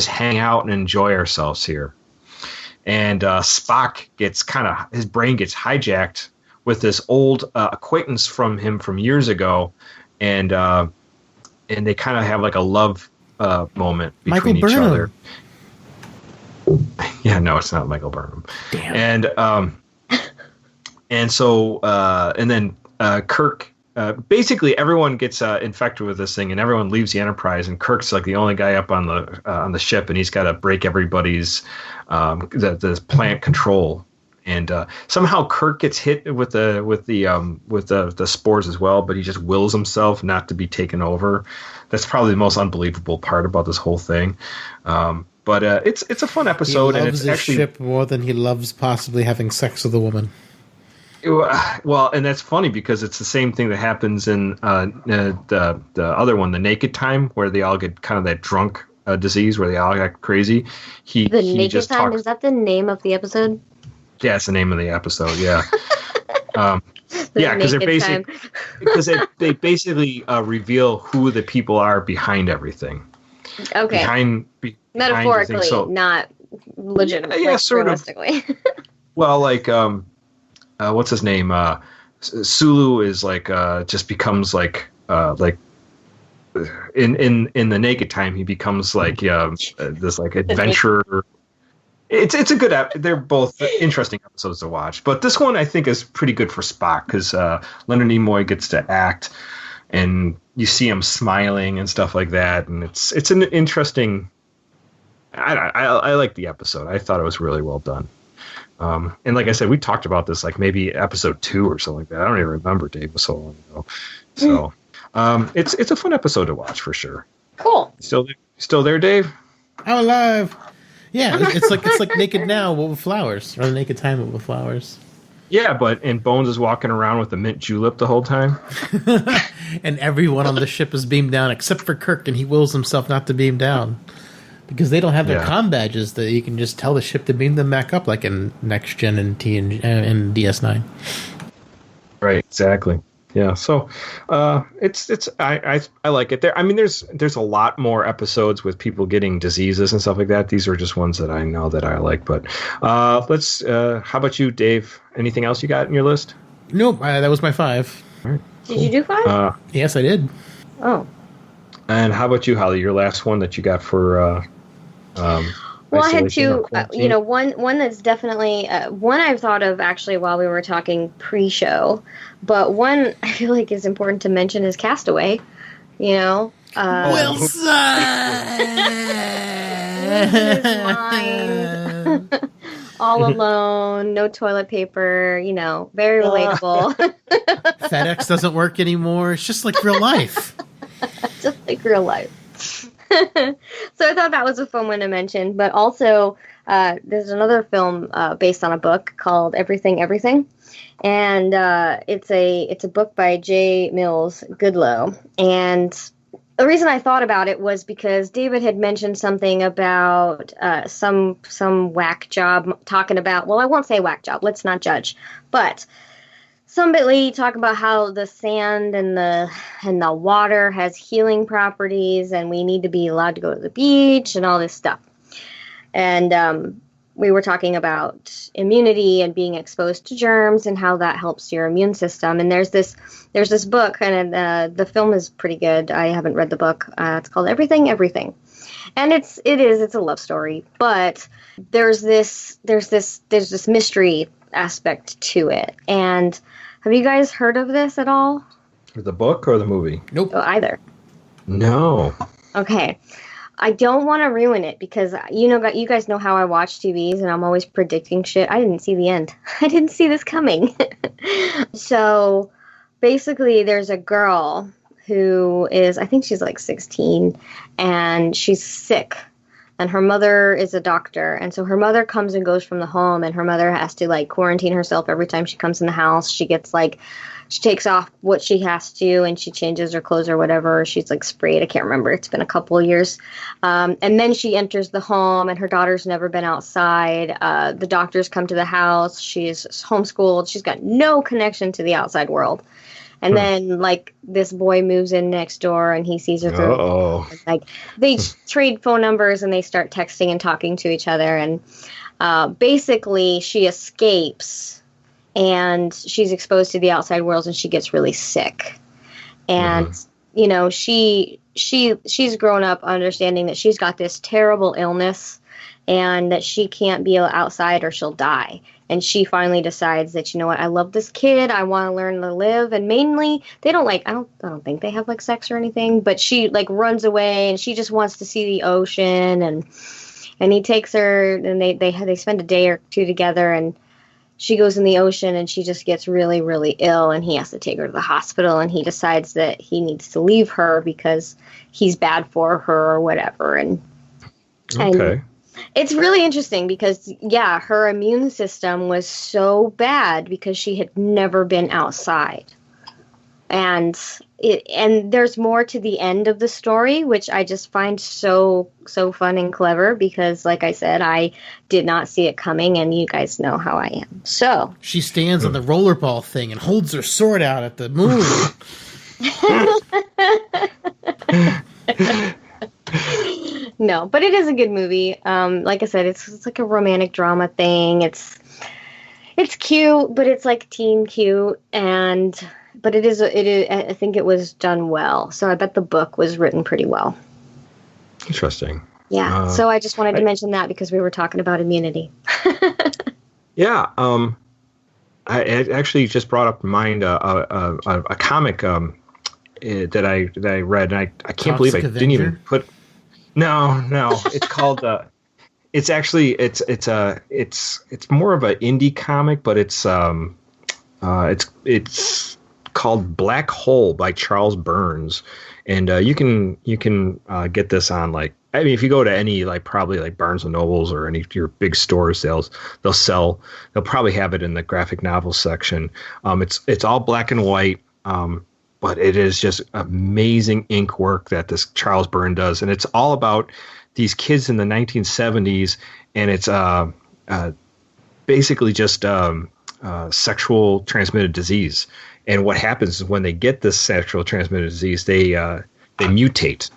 hang out and enjoy ourselves here. And Spock gets his brain gets hijacked with this old acquaintance from years ago, and they kind of have like a love moment between each Burnham. other. Yeah, no, it's not Michael Burnham. Damn. And so then Kirk, basically everyone gets infected with this thing, and everyone leaves the Enterprise, and Kirk's like the only guy up on the ship, and he's got to break everybody's the plant control. And somehow Kirk gets hit with the spores as well, but he just wills himself not to be taken over. That's probably the most unbelievable part about this whole thing. But it's a fun episode, He and loves it's his actually ship more than he loves possibly having sex with a woman. well, and that's funny because it's the same thing that happens in the other one, The Naked Time, where they all get kind of that drunk disease where they all act crazy. The He Naked just Time, talks. is that the name of the episode? Yeah, it's the name of the episode. Yeah. The Yeah, because Naked Time. they basically reveal who the people are behind everything. Okay. Behind Metaphorically, the thing. So, not legitimately. Yeah, sort of. realistically. well, like what's his name? Sulu is like just becomes like in the Naked Time he becomes like this like adventurer. It's a good they're both interesting episodes to watch, but this one I think is pretty good for Spock because Leonard Nimoy gets to act, and you see him smiling and stuff like that, and it's an interesting. I like the episode. I thought it was really well done. And like I said, we talked about this like maybe episode 2 or something like that. I don't even remember, Dave, it was so long ago. So it's a fun episode to watch for sure. Cool. Still there, Dave? I'm alive. Yeah, it's like Naked Now but with flowers, or Naked Time but with flowers. Yeah, and Bones is walking around with a mint julep the whole time. And everyone on the ship is beamed down except for Kirk, and he wills himself not to beam down because they don't have their comm badges that you can just tell the ship to beam them back up, like in Next Gen and TNG and DS9. Right, exactly. Yeah, so it's I like it. There, I mean, there's a lot more episodes with people getting diseases and stuff like that. These are just ones that I know that I like. But let's. How about you, Dave? Anything else you got in your list? Nope, that was my 5. All right, cool. Did you do 5? Yes, I did. Oh. And how about you, Holly? Your last one that you got for. Well, I had two. One that's definitely one I've thought of actually while we were talking pre-show, but one I feel like is important to mention is Castaway. You know, Wilson. His mind. All alone, no toilet paper. You know, very relatable. FedEx doesn't work anymore. It's just like real life. Just like real life. So I thought that was a fun one to mention, but also there's another film based on a book called Everything Everything, and it's a book by J. Mills Goodloe. And the reason I thought about it was because David had mentioned something about some whack job talking about. Well, I won't say whack job. Let's not judge, but. Somebody talk about how the sand and the water has healing properties, and we need to be allowed to go to the beach and all this stuff. And we were talking about immunity and being exposed to germs and how that helps your immune system. And there's this book, and the film is pretty good. I haven't read the book. It's called Everything Everything, and it's a love story, but there's this mystery aspect to it. And have you guys heard of this at all? The book or the movie? Nope. Oh, either. No. Okay. I don't want to ruin it because you guys know how I watch TVs and I'm always predicting shit. I didn't see the end. I didn't see this coming. So basically there's a girl who is, I think she's like 16, and she's sick. And her mother is a doctor. And so her mother comes and goes from the home, and her mother has to like quarantine herself every time she comes in the house. She takes off what she has to, and she changes her clothes or whatever. She's like sprayed. I can't remember. It's been a couple of years. And then she enters the home, and her daughter's never been outside. The doctors come to the house. She's homeschooled. She's got no connection to the outside world. And then, like, this boy moves in next door, and he sees her through. Like, they trade phone numbers, and they start texting and talking to each other. And basically, she escapes, and she's exposed to the outside world, and she gets really sick. And, you know, she's grown up understanding that she's got this terrible illness, and that she can't be outside or she'll die. And she finally decides that, you know what, I love this kid. I want to learn to live. And mainly, they don't like, I don't think they have like sex or anything, but she like runs away, and she just wants to see the ocean. And he takes her, and they spend a day or two together, and she goes in the ocean, and she just gets really, really ill, and he has to take her to the hospital, and he decides that he needs to leave her because he's bad for her or whatever. And it's really interesting because, yeah, her immune system was so bad because she had never been outside. And there's more to the end of the story, which I just find so fun and clever because, like I said, I did not see it coming, and you guys know how I am. So she stands on the rollerball thing and holds her sword out at the moon. No, but it is a good movie. Like I said, it's like a romantic drama thing. It's cute, but it's like teen cute, but it is. I think it was done well. So I bet the book was written pretty well. Interesting. Yeah. So I just wanted to mention that because we were talking about immunity. Yeah. It actually just brought up in mind a comic that I read, and I can't believe I didn't even put. No, it's called. It's actually it's more of an indie comic, but it's called Black Hole by Charles Burns, and you can get this on like I mean, if you go to any like probably like Barnes and Nobles or any of your big stores, they'll probably have it in the graphic novel section. It's all black and white. But it is just amazing ink work that this Charles Byrne does, and it's all about these kids in the 1970s, and it's basically just sexual transmitted disease. And what happens is when they get this sexual transmitted disease, they mutate.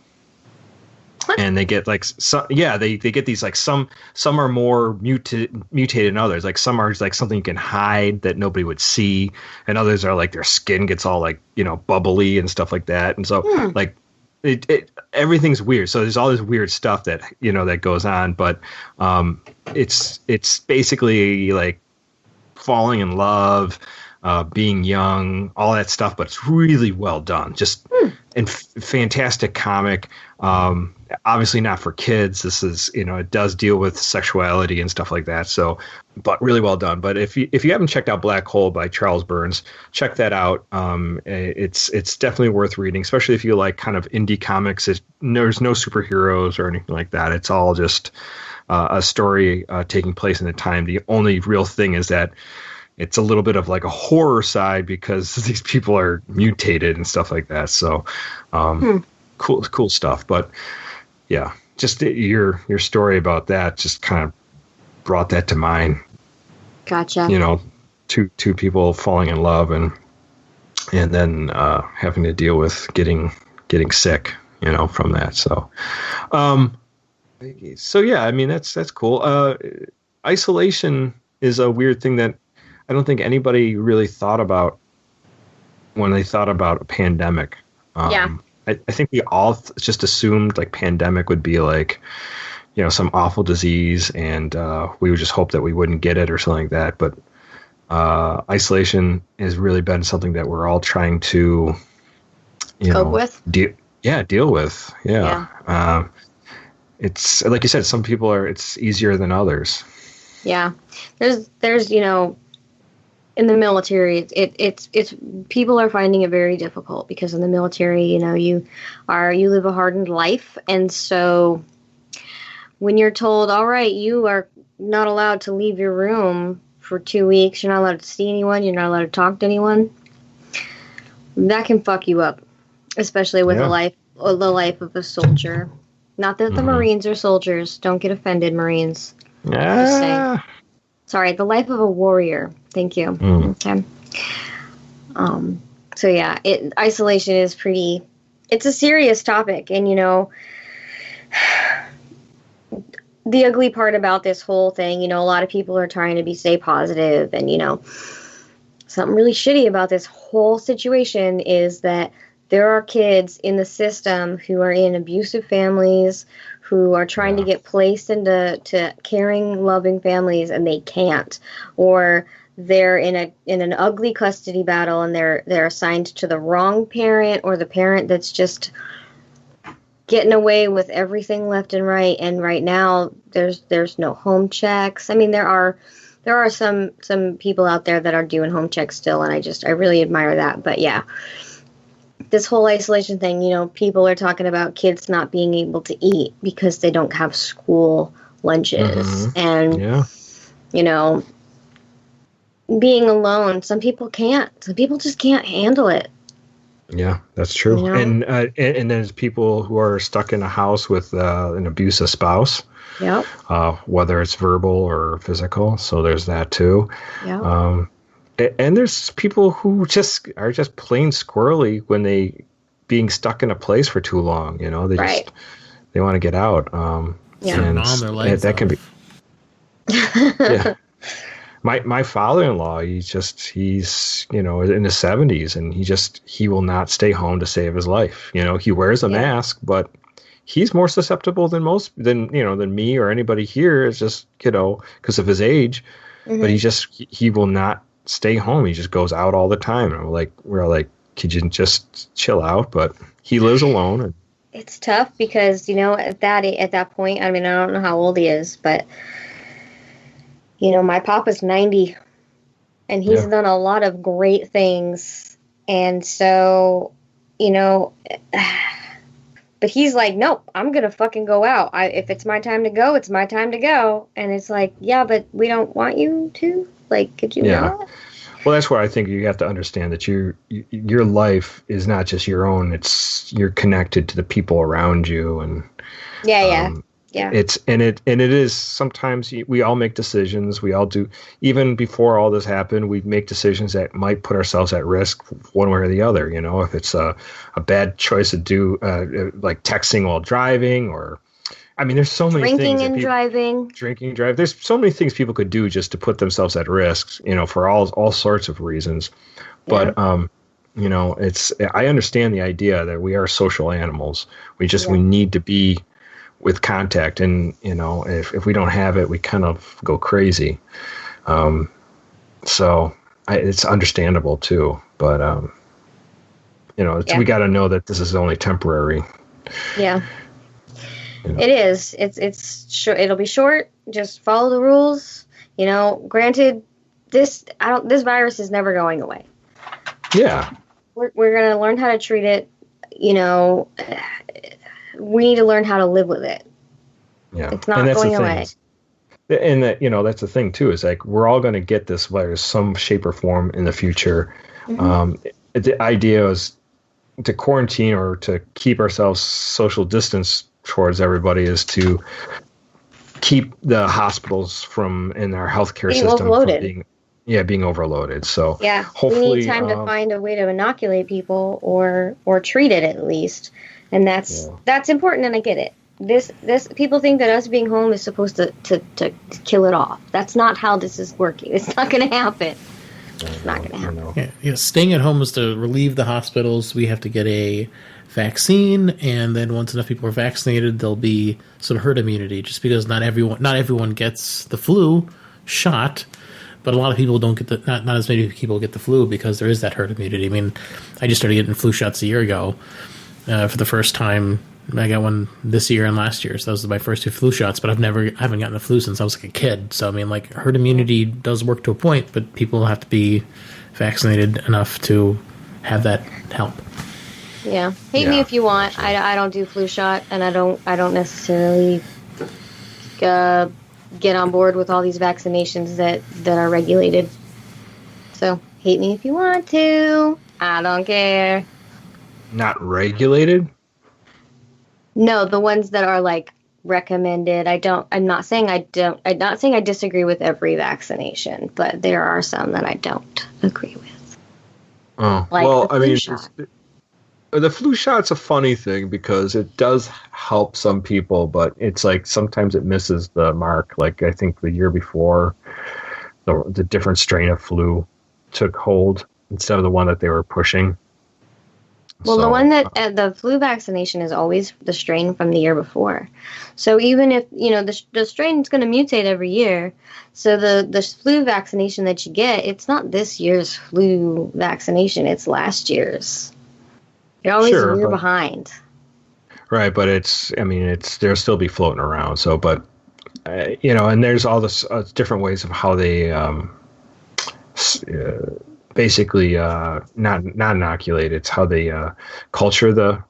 What? And they get like they get these like some are more mutated than others. Like some are like something you can hide that nobody would see, and others are like their skin gets all like bubbly and stuff like that. And so like it everything's weird. So there's all this weird stuff that that goes on. But it's basically like falling in love, being young, all that stuff. But it's really well done. Just and fantastic comic. Obviously not for kids. This is, it does deal with sexuality and stuff like that. So, but really well done. But if you haven't checked out Black Hole by Charles Burns, check that out. It's definitely worth reading, especially if you like kind of indie comics. There's no superheroes or anything like that. It's all just a story taking place in a time. The only real thing is that it's a little bit of like a horror side because these people are mutated and stuff like that. So, cool stuff. But yeah, just your story about that just kind of brought that to mind. Gotcha. Two people falling in love and then having to deal with getting sick, from that. So yeah, I mean that's cool. Isolation is a weird thing that I don't think anybody really thought about when they thought about a pandemic. Yeah. I think we all just assumed like pandemic would be like, some awful disease, and we would just hope that we wouldn't get it or something like that. But isolation has really been something that we're all trying to, cope with. Deal with. Yeah. It's like you said, some people it's easier than others. Yeah. There's in the military, it's people are finding it very difficult because in the military, you live a hardened life, and so when you're told, all right, you are not allowed to leave your room for 2 weeks, you're not allowed to see anyone, you're not allowed to talk to anyone, that can fuck you up, especially with the life of a soldier. Not that the Marines are soldiers. Don't get offended, Marines. Just saying. Sorry, the life of a warrior. Thank you. Okay. So yeah, isolation is it's a serious topic. And, the ugly part about this whole thing, a lot of people are trying to stay positive. And, something really shitty about this whole situation is that there are kids in the system who are in abusive families, who are trying to get placed into caring, loving families, and they can't, or they're in an ugly custody battle and they're assigned to the wrong parent or the parent that's just getting away with everything left and right. And right now there's no home checks. I mean, there are some people out there that are doing home checks still, and I really admire that. But yeah. This whole isolation thing, people are talking about kids not being able to eat because they don't have school lunches. And, being alone, some people can't. Some people just can't handle it. Yeah, that's true. And there's people who are stuck in a house with an abusive spouse. Yep. Whether it's verbal or physical. So there's that too. Yeah. And there's people who are just plain squirrely when they being stuck in a place for too long. They they want to get out. And that can be. Yeah. My father-in-law, he's in his 70s, and he will not stay home to save his life. He wears a mask, but he's more susceptible than than me or anybody here. It's just because of his age, but he will not stay home. He just goes out all the time. And we're like, could you just chill out? But he lives alone. And it's tough because, at that point, I mean, I don't know how old he is, but, my papa's 90 and he's done a lot of great things. And so, But he's like, nope, I'm going to fucking go out. If it's my time to go, it's my time to go. And it's like, yeah, but we don't want you to. Like, could you not? Well, that's where I think you have to understand that your life is not just your own. You're connected to the people around you, and Yeah. It is sometimes we all make decisions. We all do. Even before all this happened, we make decisions that might put ourselves at risk one way or the other. You know, if it's a bad choice to do, like texting while driving, or I mean, there's so many drinking things. And driving. Drinking, drive. There's so many things people could do just to put themselves at risk. You know, for all sorts of reasons. But you know, I understand the idea that we are social animals. We need to be with contact, and you know, if we don't have it, we kind of go crazy. So it's understandable too, but you know, we got to know that this is only temporary. Yeah, you know? It is. It's short. It'll be short. Just follow the rules. You know, granted, this virus is never going away. Yeah, we're gonna learn how to treat it. You know. We need to learn how to live with it. Yeah, it's not going away. And that, you know, that's the thing too. Is like we're all going to get this virus some shape or form in the future. Mm-hmm. The idea is to quarantine or to keep ourselves social distance towards everybody is to keep the hospitals and our healthcare system overloaded. from being overloaded. So hopefully we need time to find a way to inoculate people or treat it at least. And that's important, and I get it. This people think that us being home is supposed to kill it off. That's not how this is working. It's not going to happen. It's not going to happen. Yeah, staying at home is to relieve the hospitals. We have to get a vaccine, and then once enough people are vaccinated, there'll be some herd immunity. Just because not everyone gets the flu shot, but a lot of people don't get not as many people get the flu because there is that herd immunity. I mean, I just started getting flu shots a year ago. For the first time. I got one this year and last year, so those are my first 2 flu shots, but I haven't gotten the flu since I was like a kid. So I mean, like, herd immunity does work to a point, but people have to be vaccinated enough to have that help. Yeah. Hate me if you want. I don't do flu shot, and I don't necessarily get on board with all these vaccinations that are regulated. So hate me if you want to. I don't care. Not regulated? No, the ones that are like recommended. I'm not saying I disagree with every vaccination, but there are some that I don't agree with. Oh, like well, I mean, the flu shot's a funny thing because it does help some people, but it's like sometimes it misses the mark. Like I think the year before, the different strain of flu took hold instead of the one that they were pushing. Well, the one that the flu vaccination is always the strain from the year before. So even if, you know, the strain is going to mutate every year. So the flu vaccination that you get, it's not this year's flu vaccination. It's last year's. You're always a year behind. Right. But they'll still be floating around. So, but, you know, and there's all this different ways of how they basically not inoculate. It's how they culture the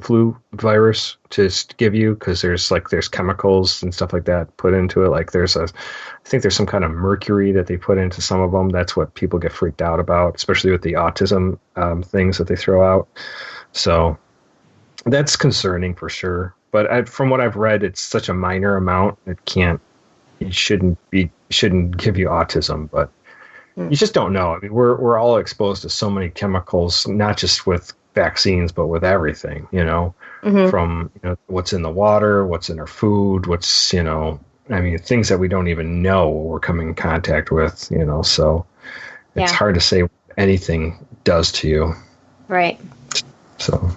flu virus to give you, because there's chemicals and stuff like that put into it. Like I think there's some kind of mercury that they put into some of them. That's what people get freaked out about, especially with the autism things that they throw out. So that's concerning for sure. But from what I've read, it's such a minor amount. It shouldn't give you autism, but you just don't know. I mean, we're all exposed to so many chemicals, not just with vaccines, but with everything, you know, from, you know, what's in the water, what's in our food, what's, you know, I mean, things that we don't even know we're coming in contact with, you know, so it's hard to say what anything does to you. Right. So,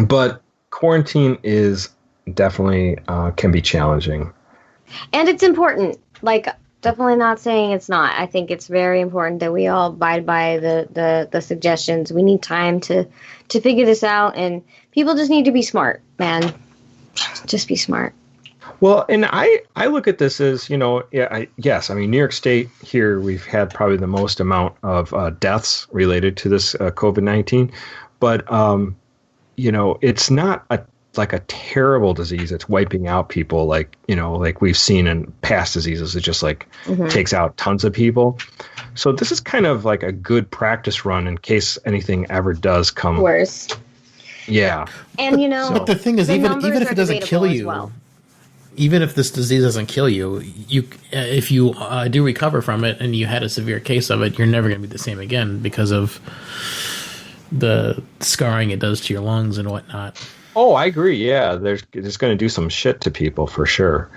but quarantine is definitely can be challenging. And it's important. Like, definitely not saying it's not. I think it's very important that we all abide by the suggestions. We need time to figure this out, and people just need to be smart, man. Just be smart. Well, and I look at this as, you know, yes, I mean, New York State here, we've had probably the most amount of deaths related to this COVID-19, but it's not like a terrible disease. It's wiping out people like we've seen in past diseases. It just like takes out tons of people. So this is kind of like a good practice run in case anything ever does come worse. Yeah. And but the thing is, even if it doesn't kill you, well. even if this disease doesn't kill you, if you do recover from it and you had a severe case of it, you're never going to be the same again because of the scarring it does to your lungs and whatnot. Oh, I agree. Yeah, it's going to do some shit to people for sure.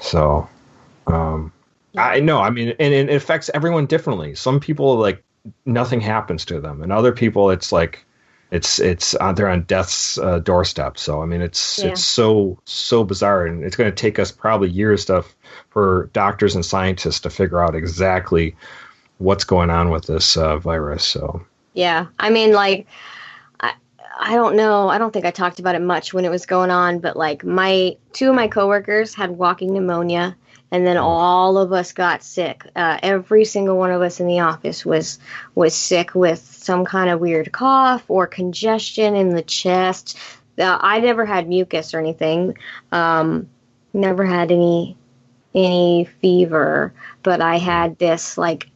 So, I know. I mean, and it affects everyone differently. Some people like nothing happens to them, and other people it's like it's they're on death's doorstep. So I mean, it's so bizarre, and it's going to take us probably years for doctors and scientists to figure out exactly what's going on with this virus. So yeah, I mean, like. I don't know. I don't think I talked about it much when it was going on, but like two of my coworkers had walking pneumonia, and then all of us got sick. Every single one of us in the office was sick with some kind of weird cough or congestion in the chest. I never had mucus or anything. Never had any fever, but I had this like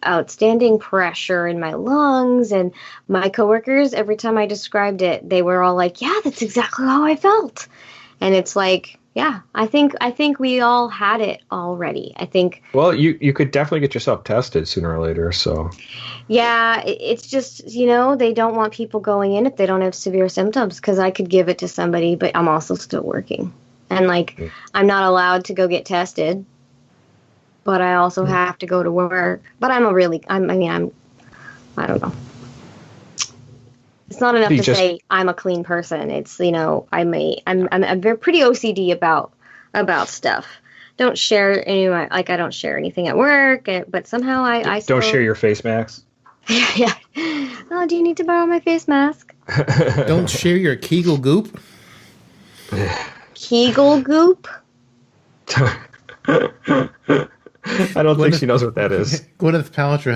outstanding pressure in my lungs, and my coworkers, every time I described it, they were all like, yeah, that's exactly how I felt. And it's like, yeah, I think we all had it already. I think. Well, you could definitely get yourself tested sooner or later. So. Yeah, it's just, they don't want people going in if they don't have severe symptoms, because I could give it to somebody, but I'm also still working. And like, I'm not allowed to go get tested, but I also have to go to work. But I don't know. It's not enough to say I'm a clean person. It's, I'm very pretty OCD about stuff. Don't share I don't share anything at work, but somehow I don't share your face masks. Yeah. Oh, do you need to borrow my face mask? Don't share your Kegel goop. Kegel goop? I don't think she knows what that is. Gwyneth Paltrow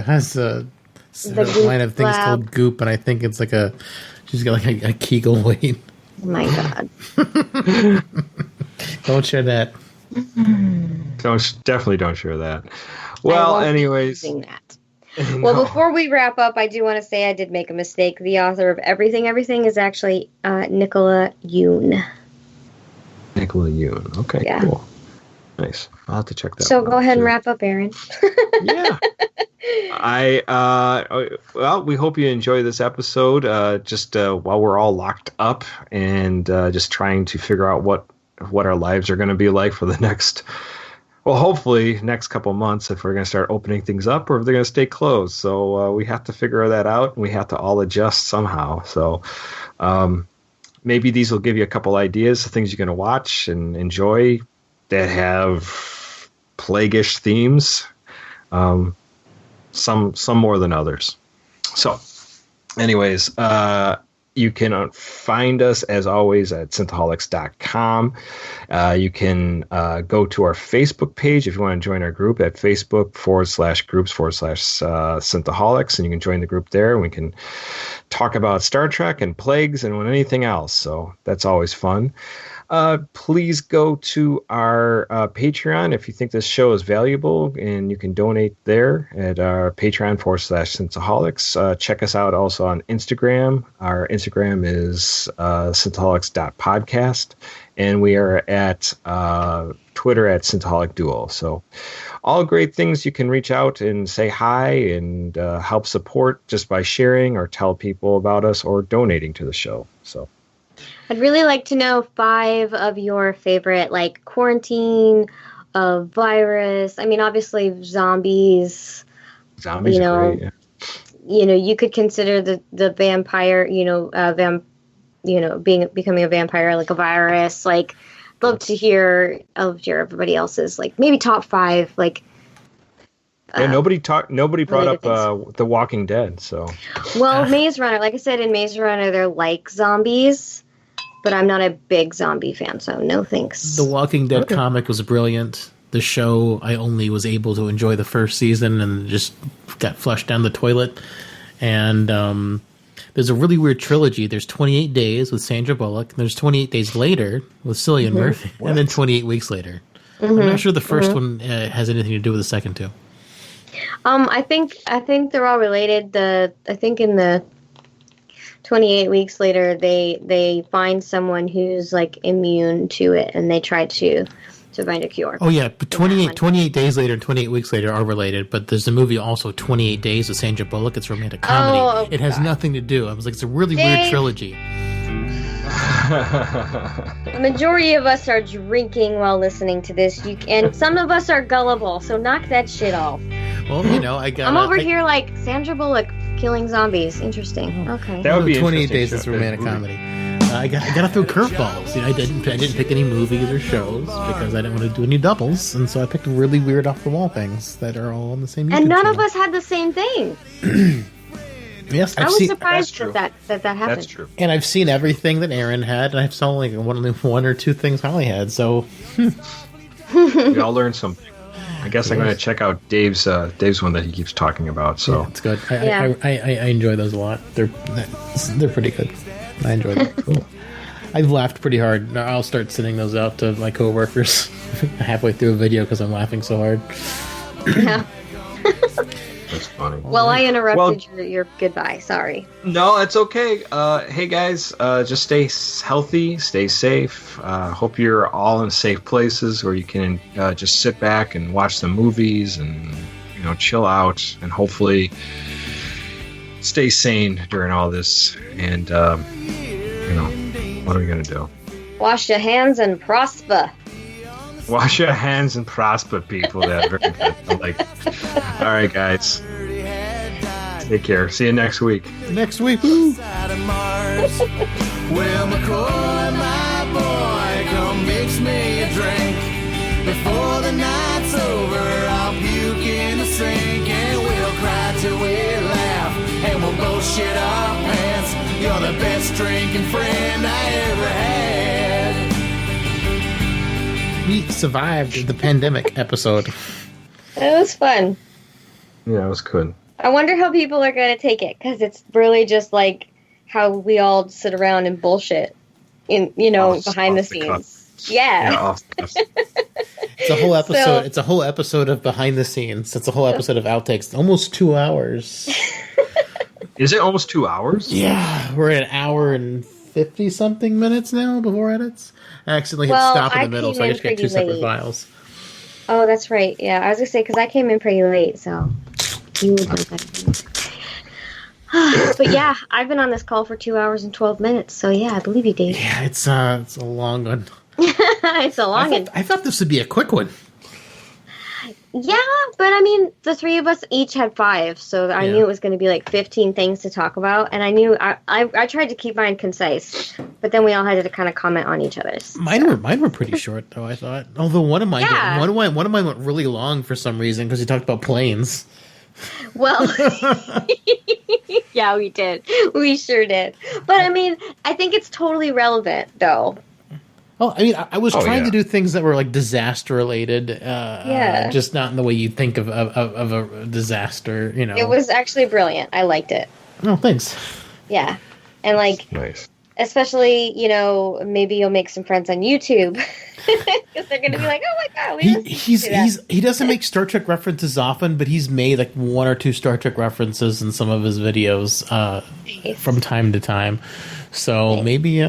has a line of things called goop, and I think it's like she's got like a Kegel weight. Oh my god! Don't share that. Definitely don't share that. Well, anyways. No. Well, before we wrap up, I do want to say I did make a mistake. The author of Everything is actually Nicola Yoon. Nicola Yoon. Okay, yeah. Cool. Nice. I'll have to check that out. So go ahead and wrap up, Aaron. Yeah. Well, we hope you enjoy this episode. Just while we're all locked up and just trying to figure out what our lives are going to be like for the next, well, hopefully next couple months, if we're going to start opening things up or if they're going to stay closed. So we have to figure that out, and we have to all adjust somehow. So maybe these will give you a couple ideas of things you're going to watch and enjoy that have plaguish themes. Some more than others. So, anyways, you can find us, as always, at synthaholics.com. You can go to our Facebook page if you want to join our group at Facebook.com/groups/synthaholics, and you can join the group there, and we can talk about Star Trek and plagues and anything else. So that's always fun. Please go to our Patreon if you think this show is valuable, and you can donate there at our Patreon/Synthaholics. Check us out also on Instagram. Our Instagram is synthaholics.podcast, and we are at Twitter at Synthaholic Duo. So all great things. You can reach out and say hi and help support just by sharing or tell people about us or donating to the show. So I'd really like to know 5 of your favorite, like, quarantine, virus. I mean, obviously, zombies. Zombies are great, yeah. You could consider the vampire, becoming a vampire, like a virus. Like, love to hear everybody else's, like, maybe top 5, like. Yeah, nobody brought up The Walking Dead, so. Well, Maze Runner, like I said, in Maze Runner, they're like zombies. But I'm not a big zombie fan, so no thanks. The Walking Dead comic was brilliant. The show, I only was able to enjoy the first season and just got flushed down the toilet. And there's a really weird trilogy. There's 28 Days with Sandra Bullock, and there's 28 Days Later with Cillian Murphy, and then 28 Weeks Later. I'm not sure the first one has anything to do with the second two. I think they're all related. I think in the 28 Weeks Later, they find someone who's like immune to it, and they try to find a cure. Oh yeah, but 28 Days Later and 28 Weeks Later are related. But there's a movie also 28 Days with Sandra Bullock. It's a romantic comedy. Oh, it has nothing to do. I was like, it's a really weird trilogy. The majority of us are drinking while listening to this, and some of us are gullible. So knock that shit off. Well, you know, I'm over here like Sandra Bullock killing zombies. Interesting. Okay. That would be 28 Days is a romantic comedy. I got to throw curveballs. You know, I didn't pick any movies or shows because I didn't want to do any doubles, and so I picked really weird off the wall things that are all on the same. And YouTube none channel. of us had the same thing. Yes, I was surprised that happened. That's true. And I've seen everything that Aaron had, and I've saw like one or two things Holly had. So We all learned something. I guess I'm going to check out Dave's one that he keeps talking about. So yeah, it's good. I enjoy those a lot. They're pretty good. I enjoy them. Cool. I've laughed pretty hard. I'll start sending those out to my coworkers halfway through a video because I'm laughing so hard. Yeah. that's funny. Well, I interrupted your goodbye. Sorry. No, it's okay. Hey guys, just stay healthy, stay safe. Hope you're all in safe places where you can just sit back and watch some movies and chill out and hopefully stay sane during all this. And what are we gonna do? Wash your hands and prosper. Wash your hands and prosper, people. That very good. I like it. All right, guys. Take care. See you next week. Next week. Woo. Well, McCoy, my boy, come mix me a drink. Before the night's over, I'll puke in the sink, and we'll cry till we laugh, and we'll both shit our pants. You're the best drinking friend I ever had. We survived the pandemic episode. It was fun. Yeah, it was good. I wonder how people are going to take it, because it's really just like how we all sit around and bullshit behind the scenes. Yeah. It's a whole episode. It's a whole episode of behind the scenes. It's a whole episode of outtakes. Almost 2 hours. Is it almost 2 hours? Yeah, we're at an hour and 50 something minutes now before edits. I accidentally hit stop in the middle, so I just got two separate files. Oh, that's right. Yeah, I was gonna say because I came in pretty late, so you would know better. But yeah, I've been on this call for 2 hours and 12 minutes, so yeah, I believe you, Dave. Yeah, it's a long one. It's a long one. I thought this would be a quick one. Yeah, but I mean, the three of us each had 5, so I knew it was going to be like 15 things to talk about, and I knew I tried to keep mine concise, but then we all had to kind of comment on each other's. Mine were pretty short, though. I thought, although one of mine went really long for some reason because he talked about planes. Well, yeah, we did. We sure did. But I mean, I think it's totally relevant, though. Oh, I mean, I was trying to do things that were like disaster related, just not in the way you think of a disaster. It was actually brilliant. I liked it. Oh, thanks. Yeah, and like, nice. Especially, maybe you'll make some friends on YouTube because they're gonna be like, "Oh my god, he doesn't make Star Trek references often, but he's made like 1 or 2 Star Trek references in some of his videos from time to time. So maybe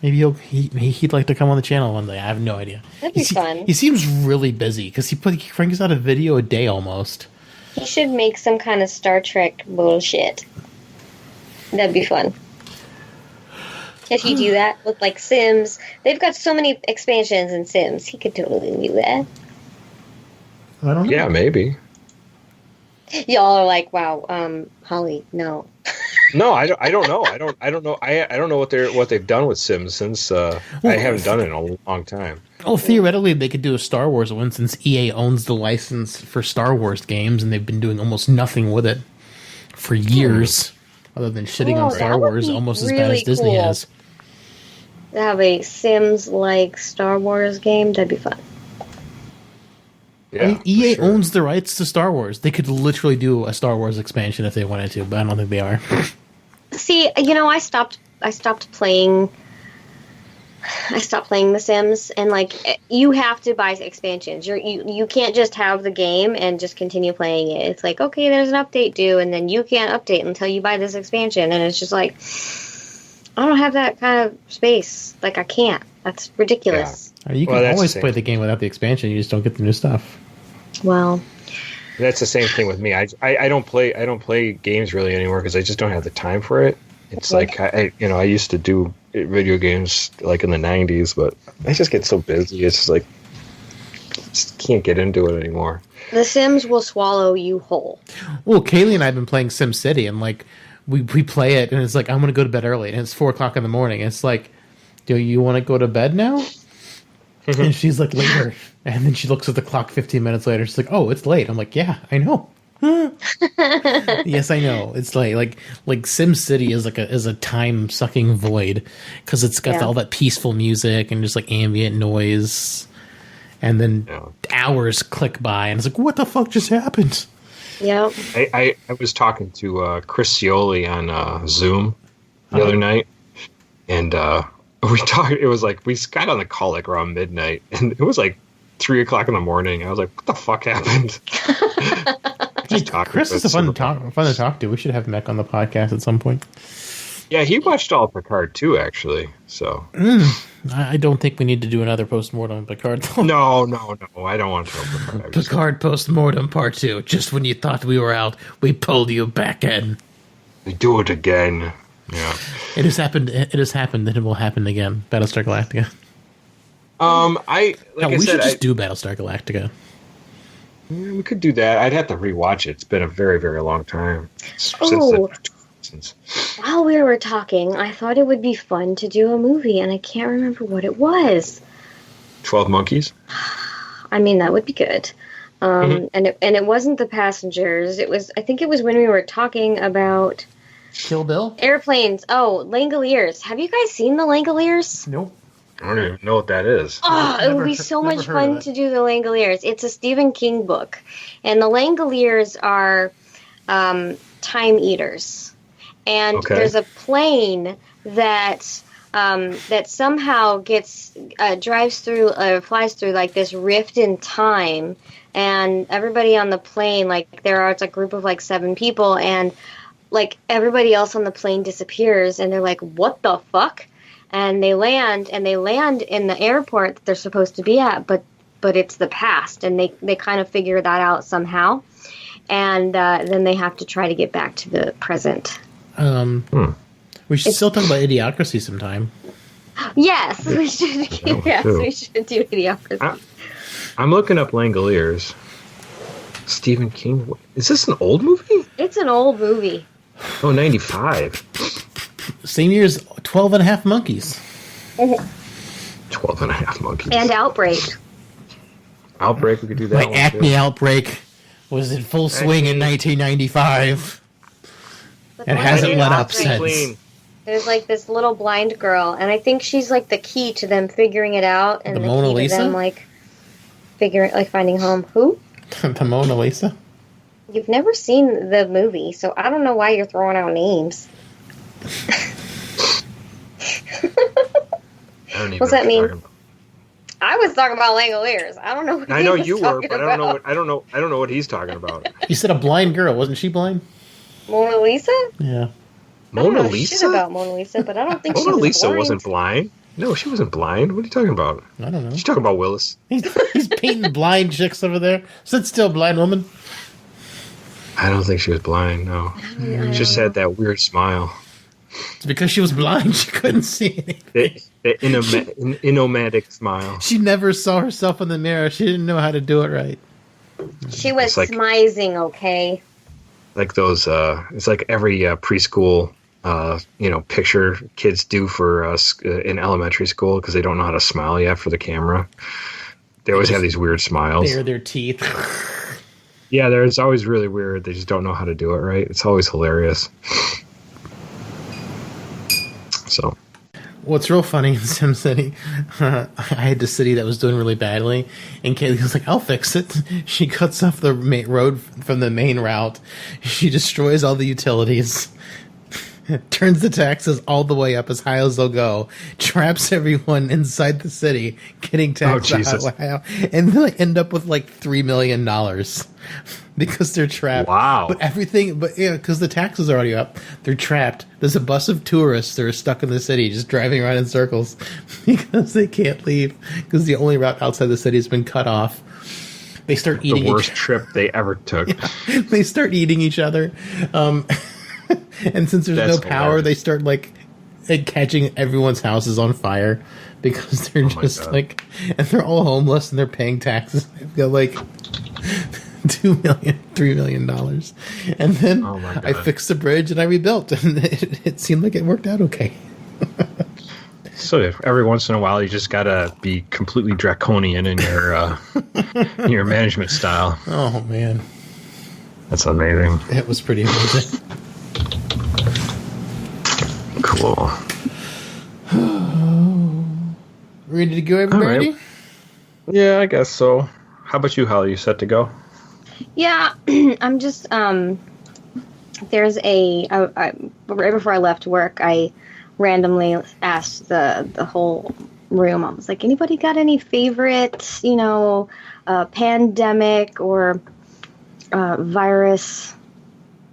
he'd like to come on the channel one day. I have no idea. That'd be fun. He seems really busy because he cranks out a video a day almost. He should make some kind of Star Trek bullshit. That'd be fun. If you do that with like Sims, they've got so many expansions in Sims. He could totally do that. I don't know. Yeah, maybe. Y'all are like, wow, Holly, no. No, I don't know. I don't know. I don't know what they've done with Sims since I haven't done it in a long time. Oh, theoretically, they could do a Star Wars one since EA owns the license for Star Wars games, and they've been doing almost nothing with it for years, other than shitting on Star Wars almost as bad as Disney has. To have a Sims-like Star Wars game, that'd be fun. Yeah, I mean, EA owns the rights to Star Wars. They could literally do a Star Wars expansion if they wanted to, but I don't think they are. See, I stopped playing. I stopped playing The Sims, and like you have to buy expansions. You can't just have the game and just continue playing it. It's like, okay, there's an update due, and then you can't update until you buy this expansion, and it's just like, I don't have that kind of space. Like, I can't. That's ridiculous. Yeah. You can always play the game without the expansion. You just don't get the new stuff. Well, that's the same thing with me. I don't play games really anymore because I just don't have the time for it. It's like I used to do video games like in the 90s, but I just get so busy. It's just like just can't get into it anymore. The Sims will swallow you whole. Well, Kaylee and I have been playing SimCity, and like we play it, and it's like I'm going to go to bed early, and it's 4:00 in the morning. And it's like, do you want to go to bed now? And she's like, later. And then she looks at the clock 15 minutes later. She's like, oh, it's late. I'm like, yeah, I know. Yes, I know. It's like SimCity is a time sucking void because it's got all that peaceful music and just like ambient noise, and then hours click by, and it's like, what the fuck just happened? Yeah. I was talking to Chris Scioli on Zoom the other night, and we talked. It was like we got on the call like around midnight, and it was like 3:00 in the morning. I was like, what the fuck happened? Chris is fun to talk to. We should have him back on the podcast at some point. Yeah, he watched all Picard too, actually. So I don't think we need to do another postmortem Picard. No, I don't want to. Picard postmortem part 2. Just when you thought we were out, we pulled you back in. We do it again. Yeah, it has happened. And it will happen again. Battlestar Galactica. We should just do Battlestar Galactica. We could do that. I'd have to rewatch it. It's been a very, very long time since. While we were talking, I thought it would be fun to do a movie, and I can't remember what it was. 12 Monkeys? I mean, that would be good. And it wasn't The Passengers. I think it was when we were talking about Kill Bill? Airplanes. Oh, Langoliers. Have you guys seen the Langoliers? Nope. I don't even know what that is. Oh, it would be so much fun to do the Langoliers. It's a Stephen King book. And the Langoliers are time eaters. And there's a plane that somehow drives through or flies through like this rift in time. And everybody on the plane, it's a group of like 7 people, and like everybody else on the plane disappears, and they're like, what the fuck? And they land in the airport that they're supposed to be at, but it's the past, and they kind of figure that out somehow, and then they have to try to get back to the present. We should still talk about Idiocracy sometime. Yes, we should. Yes, we should do Idiocracy. I'm looking up Langoliers. Stephen King. Is this an old movie? It's an old movie. Oh, 95. Same year as 12 and a Half Monkeys. 12 and a Half Monkeys. And Outbreak. Outbreak, we could do that. My Acme Outbreak was in full swing in 1995. It hasn't let up since. There's like this little blind girl, and I think she's like the key to them figuring it out, and the Mona key Lisa? to them finding home. Who? The Mona Lisa? You've never seen the movie, so I don't know why you're throwing out names. What's that mean? I was talking about Langoliers. I don't know what I know you were, but I don't know what he's talking about. You said a blind girl, wasn't she blind? Mona Lisa? Yeah. Mona I don't know Lisa? shit about Mona Lisa, but I don't think Mona she was Lisa blind. wasn't blind. No, she wasn't blind. What are you talking about? I don't know. She's talking about Willis. He's painting blind chicks over there. Sit still, blind woman. I don't think she was blind, no. She just had that weird smile. It's because she was blind. She couldn't see anything. The inomatic smile. She never saw herself in the mirror. She didn't know how to do it right. She was like, smizing, okay? Like those, it's like every preschool, picture kids do for in elementary school because they don't know how to smile yet for the camera. They always have these weird smiles. Bare their teeth. Yeah, it's always really weird. They just don't know how to do it right. It's always hilarious. So, what's real funny in SimCity, I had the city that was doing really badly, and Kaylee was like, I'll fix it. She cuts off the main road from the main route. She destroys all the utilities. turns the taxes all the way up as high as they'll go, traps everyone inside the city, getting taxed out, and they end up with like $3 million because they're trapped. Wow! Because the taxes are already up, they're trapped. There's a bus of tourists that are stuck in the city, just driving around in circles because they can't leave because the only route outside the city has been cut off. They start eating the worst trip they ever took. Yeah, they start eating each other. And since there's no power, they start catching everyone's houses on fire because they're just and they're all homeless and they're paying taxes. They've got $2 million, $3 million. And then I fixed the bridge and I rebuilt, and it seemed like it worked out okay. So every once in a while, you just gotta be completely draconian in your management style. Oh man, that's amazing. It was pretty amazing. Cool. Ready to go, everybody? Right. Yeah, I guess so. How about you, Holly? You set to go? Yeah, I'm just there's right before I left work, I randomly asked the whole room. I was like, anybody got any favorite, pandemic or virus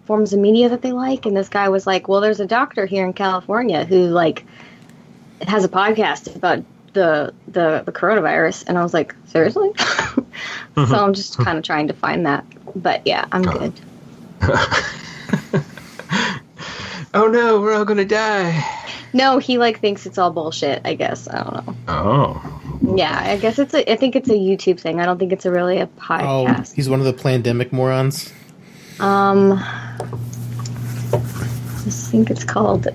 forms of media that they like? And this guy was like, well, there's a doctor here in California who has a podcast about the coronavirus. And I was like, seriously? So I'm just kind of trying to find that. But yeah, I'm good. Oh no, we're all gonna die. No, he thinks it's all bullshit, I guess. I don't know. Oh. Yeah, I guess I think it's a YouTube thing. I don't think it's really a podcast. Oh, he's one of the pandemic morons. I think it's called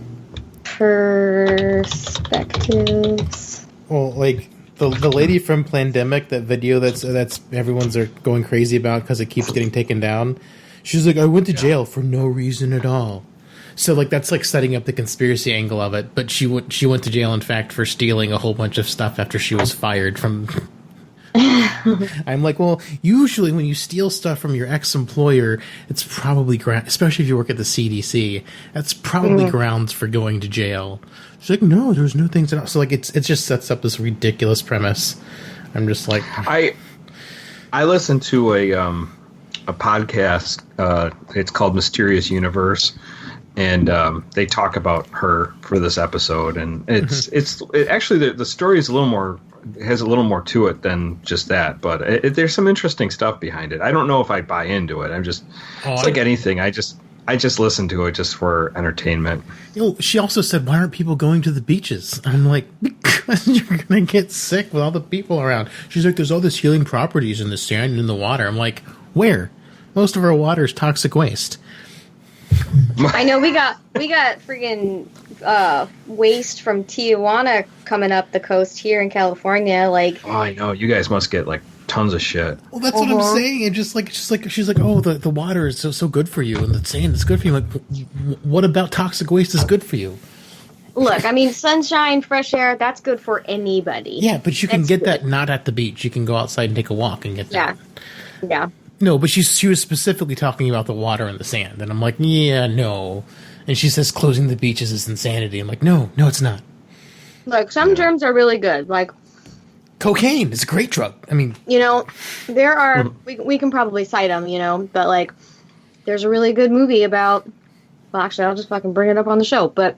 Perspectives. Well, the lady from Plandemic, that video that's everyone's going crazy about because it keeps getting taken down. She's like, I went to jail for no reason at all. So that's setting up the conspiracy angle of it. But she went to jail, in fact, for stealing a whole bunch of stuff after she was fired from. I'm like, well, usually when you steal stuff from your ex-employer, it's probably especially if you work at the CDC, that's probably grounds for going to jail. She's like, no, there's no things at all. So it just sets up this ridiculous premise. I'm just like, I listened to a podcast. It's called Mysterious Universe, and they talk about her for this episode, and it's actually the story is has a little more to it than just that, but there's some interesting stuff behind it. I don't know if I buy into it. it's like anything. I just listen to it just for entertainment. She also said, why aren't people going to the beaches? I'm like, because you're gonna get sick with all the people around. She's like, there's all this healing properties in the sand and in the water. I'm like, where? Most of our water is toxic waste. I know we got freaking waste from Tijuana coming up the coast here in California. Oh, I know, you guys must get tons of shit. Well, that's what I'm saying. And just she's like, oh, the water is so good for you, and the sand is good for you. Like, what about toxic waste is good for you? Look, I mean, sunshine, fresh air, that's good for anybody. Yeah, but you can get that not at the beach. You can go outside and take a walk and get that. Yeah. No, but she was specifically talking about the water and the sand, and I'm like, yeah, no. And she says closing the beaches is insanity. I'm like, no, it's not. Look, some germs are really good. Cocaine is a great drug. I mean, there are we can probably cite them, but there's a really good movie about. Well, actually, I'll just fucking bring it up on the show. But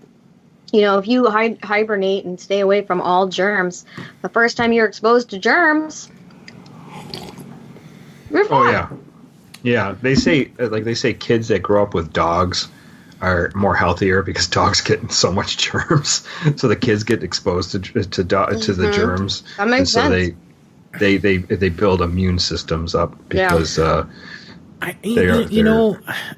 if you hibernate and stay away from all germs, the first time you're exposed to germs. Oh yeah. They say kids that grow up with dogs are more healthier because dogs get so much germs. So the kids get exposed to the germs. That makes sense. So they build immune systems up because I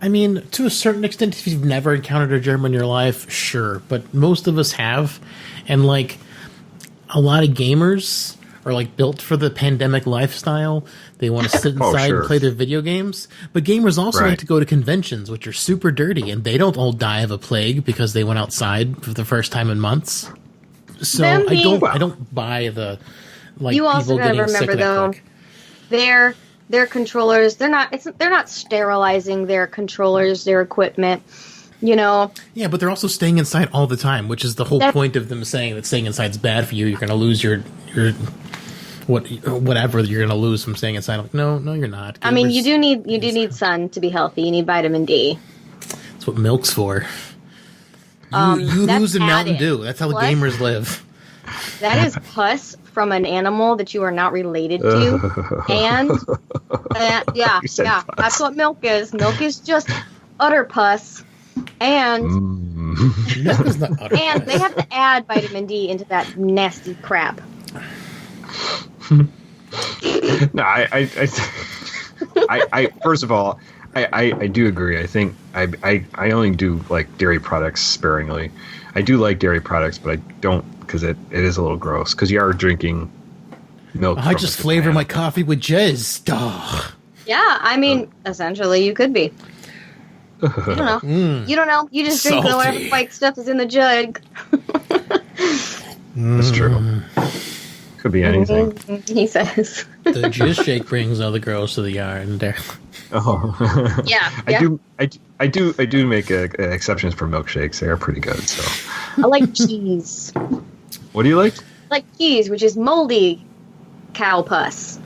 mean, to a certain extent, if you've never encountered a germ in your life, sure, but most of us have, and a lot of gamers are built for the pandemic lifestyle. They want to sit inside and play their video games. But gamers also like to go to conventions, which are super dirty, and they don't all die of a plague because they went outside for the first time in months. So I don't buy the you also people gotta getting sick remember of that though, their controllers, they're not sterilizing their controllers, their equipment. You know, Yeah, but they're also staying inside all the time, which is the whole point of them saying that staying inside is bad for you. You're going to lose your whatever you're going to lose from staying inside. Like, no, you're not. I mean, you do need sun to be healthy. You need vitamin D. That's what milk's for. You that's lose in Mountain added. Dew. That's how the Plus- gamers live. That is pus from an animal that you are not related to. And yeah, You said pus. that's what milk is. Milk is just utter pus. And Milk is not utter. and they have to add vitamin D into that nasty crap. No, I first of all, I do agree. I think I only do like dairy products sparingly. I do like dairy products, but I don't because it is a little gross because you are drinking milk. I from just a flavor can. my coffee with jizz. Ugh. Yeah, I mean, essentially, you could be. You don't know. You don't know. You just drink Salty. whatever like stuff is in the jug. That's true. Could be anything. He says. The jizz shake brings all the girls to the yard. And they're Oh, Yeah. I do make exceptions for milkshakes. They are pretty good. So, I like cheese. what do you like? I like cheese, which is moldy cow pus.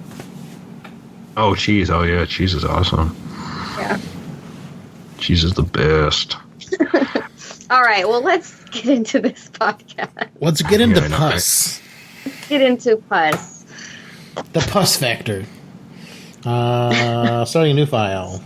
Oh, cheese. Oh, yeah, cheese is awesome. Yeah. Cheese is the best. All right. Well, let's get into this podcast. let's get into Yeah, I know, pus. Get into pus. The pus factor. Starting a new file.